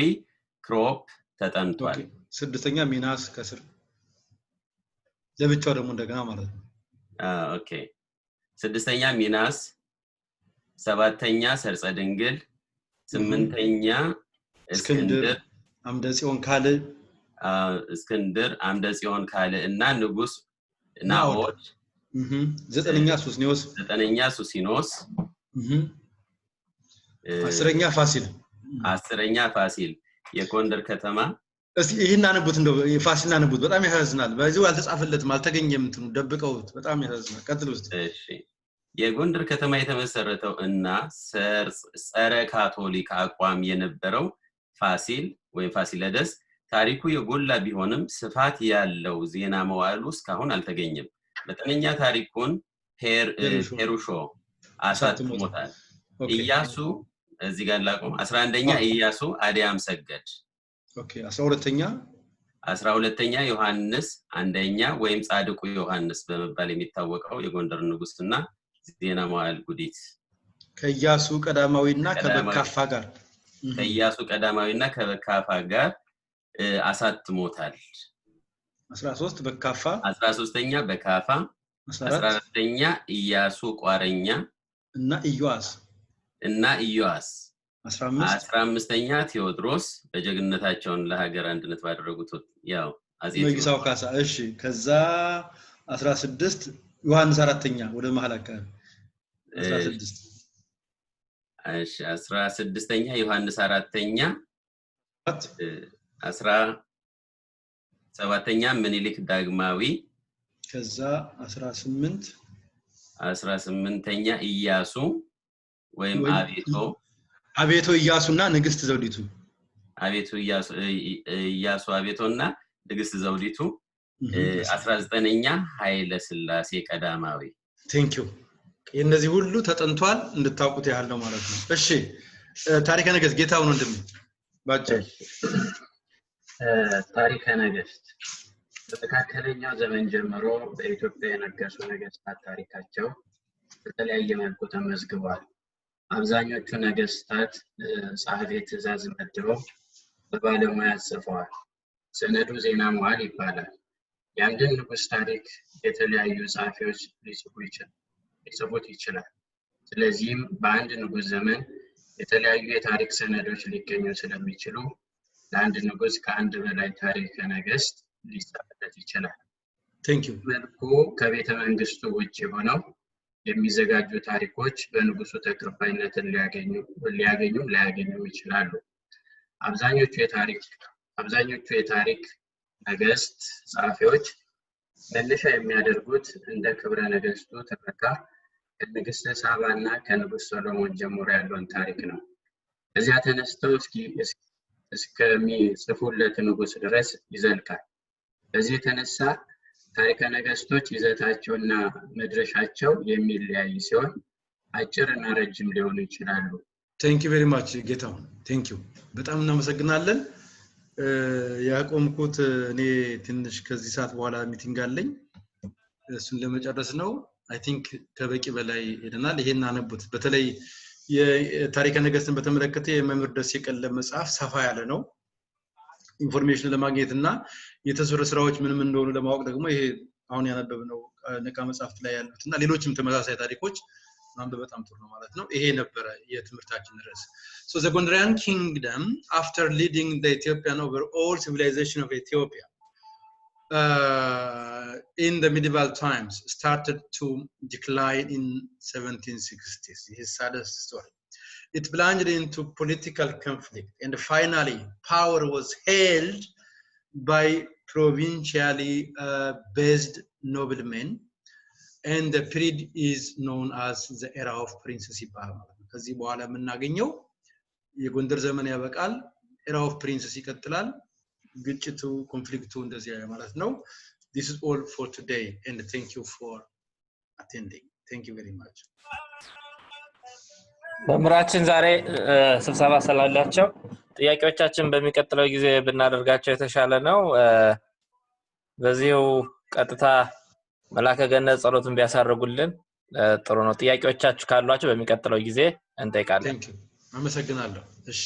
ክሮፕ ተጠንቷል ስድስተኛ ሚናስ ከስር ለብቻው ደግሞ እንደገና ማለት ነው ኦኬ ስድስተኛ ሚናስ ሰባተኛ ሰርጸ ድንግል ስምንተኛ እስክንድር አምደ ጽዮን ካለ እና ንጉስ ናኦድ ዘጠነኛ ሱሲኖስ አስረኛ ፋሲል የጎንደር ከተማ እስቲ ይሄን አንቡት እንደው ፋሲልና አንቡት በጣም ያሳዝናል በዚሁ አልተጻፈለትም አልተገኘም እንትኑ ደብቀውት በጣም ያሳዝናል ቀጥሉ እስቲ እሺ የጎንደር ከተማ የተመሰረተው እና ጸረ ካቶሊክ አቋም የነበረው ፋሲል ወይም ፋሲለደስ ታሪኩ የጎላ ቢሆንም ስፋት ያለው ዜና መዋዕል እስካሁን አልተገኘም መጠነኛ ታሪኩን ሄሩሾ አሳትሞታል ኢያሱ እዚህ ጋር ላቆም 11ኛ ኢያሱ አዲያም ሰገድ ኦኬ 12ኛ ዮሐንስ አንደኛ ወይም ጻድቁ ዮሐንስ በመባል የሚታወቀው የጎንደር ንጉስና ዜና መዋዕል ጉዲት ከኢያሱ ቀዳማዊና ከበካፋ ጋር አሳትሞታል 13ኛ በካፋ 14ኛ ኢያሱ ቋረኛ እና ኢዮአስ 15ኛ ቴዎድሮስ በጀግንነታቸውን ለሀገር አንድነት ባደረጉት ያው አጼ ንጉሳው ካሳ እሺ ከዛ 16 ዮሐንስ አራተኛ ወደ መሐል አካባቢ 16ኛ ዮሐንስ አራተኛ 17ኛ ምኒልክ ዳግማዊ ከዛ 18ኛ ኢያሱ ወይም አቤቶ ኢያሱና ንግስት ዘውዲቱ ኢያሱ አቤቶና ንግስት ዘውዲቱ 19ኛ ኃይለ ሥላሴ ቀዳማዊ ቴንክ ዩ እነዚህ ሁሉ ተጠንቷል እንድታውቁት ያህል ነው ማለት ነው እሺ ታሪከ ነገስት ጌታው ነው እንደም ባጭር ታሪከ ነገስት በተካከለኛው ዘመን ጀምሮ በኢትዮጵያ የነገሱ ነገስታት ታሪካቸው በተለያየ መልኩ ተመዝግቧል አብዛኞቹ ነገስታት ጸሐፌ ትእዛዝ መድበው በባለሙያ ጽፈዋል ሰነዱ ዜና መዋዕል ይባላል የአንድን ንጉስ ታሪክ የተለያዩ ጸሐፊዎች ሊጽፉት ይችላል ስለዚህም በአንድ ንጉስ ዘመን የተለያዩ የታሪክ ሰነዶች ሊገኙ ስለሚችሉ ለአንድ ንጉስ ከአንድ በላይ ታሪከ ነገስት ሊጻፍለት ይችላል ቴንክ ዩ መልኩ ከቤተ መንግስቱ ውጪ ሆነው የሚዘጋጁ ታሪኮች በንጉሱ ተቀባይነትን ሊያገኙ ይችላሉ አብዛኞቹ የታሪክ ነገስት ጸሐፊዎች መነሻ የሚያደርጉት እንደ ክብረ ነገስቱ ተፈካ ከንግስተ ሳባና ከንጉስ ሶሎሞን ጀምሮ ያለውን ታሪክ ነው እዚያ ተነስተው እስከሚጽፉለት ንጉስ ድረስ ይዘልቃል በዚህ የተነሳ ታሪከ ነገስቶች ይዘታቸውና መድረሻቸው የሚለያይ ሲሆን አጭርና ረጅም ሊሆኑ ይችላሉ ቴንክ ዩ ቬሪ ማች ጌታው ቴንክ ዩ በጣም እናመሰግናለን ያቆምኩት እኔ ትንሽ ከዚህ ሰዓት በኋላ ሚቲንግ አለኝ እሱን ለመጨረስ ነው አይ ቲንክ ከበቂ በላይ ሄደናል ይሄን አነቡት በተለይ የታሪከ ነገስትን በተመለከተ የመምህር ደስ የቀለ መጽሐፍ ሰፋ ያለ ነው ኢንፎርሜሽን ለማግኘትና የተሰሩ ስራዎች ምንም እንደሆኑ ለማወቅ ደግሞ ይሄ አሁን ያነበብነው ነቃ መጽሐፍት ላይ ያሉትና ሌሎችም ተመሳሳይ ታሪኮች ማንበብ በጣም ጥሩ ነው ማለት ነው ይሄ ነበር የትምህርታችን ርዕስ so the Gondarian kingdom after leading the Ethiopian over all civilization of Ethiopia in the medieval times started to decline in 1760s this is saddest story it plunged into political conflict and finally power was held by provincially based noblemen and the period is known as the era of princes ይባላል ከዚህ በኋላ የምናገኘው የጎንደር ዘመን ያበቃል era of princes ይቀጥላል ግጭቱ ኮንፍሊክቱ እንደዚህ ማለት ነው this is all for today and thank you for attending thank you very much መምራችን ዛሬ ስብሰባ ስላላቸው ጥያቄዎቻችን በሚቀጥለው ጊዜ ብናደርጋቸው የተሻለ ነው በዚሁ ቀጥታ መላከ ገነት ጸሎቱን ቢያሳርጉልን ጥሩ ነው ጥያቄዎቻችሁ ካሏችሁ በሚቀጥለው ጊዜ እንጠይቃለን thank you አመሰግናለሁ እሺ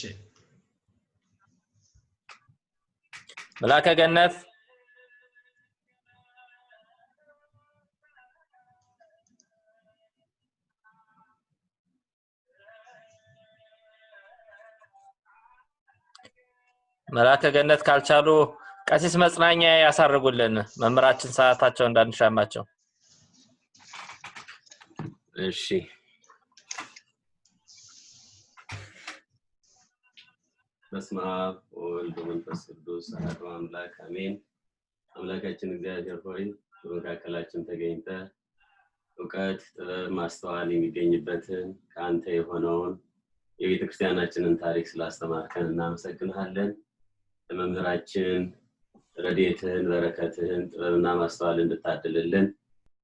መላከ ገነት መላከ ገነት ካልቻሉ ቀሲስ መጽናኛ ያሳርጉልን መምራችን ሰዓታቸው እንዳንሻማቸው እሺ በስመ አብ ወወልድ ወመንፈስ ቅዱስ አሐዱ አምላክ አሜን አምላካችን እግዚአብሔር ሆይ በመካከላችን ተገኝተ ዕውቀት ጥበብ ማስተዋል የሚገኝበትን ካንተ የሆነውን የቤተክርስቲያናችንን ታሪክ ስላስተማርከን እናመሰግናለን ለመምህራችን ረድኤትህን በረከትህን ጥበብና ማስተዋል እንድታድልልን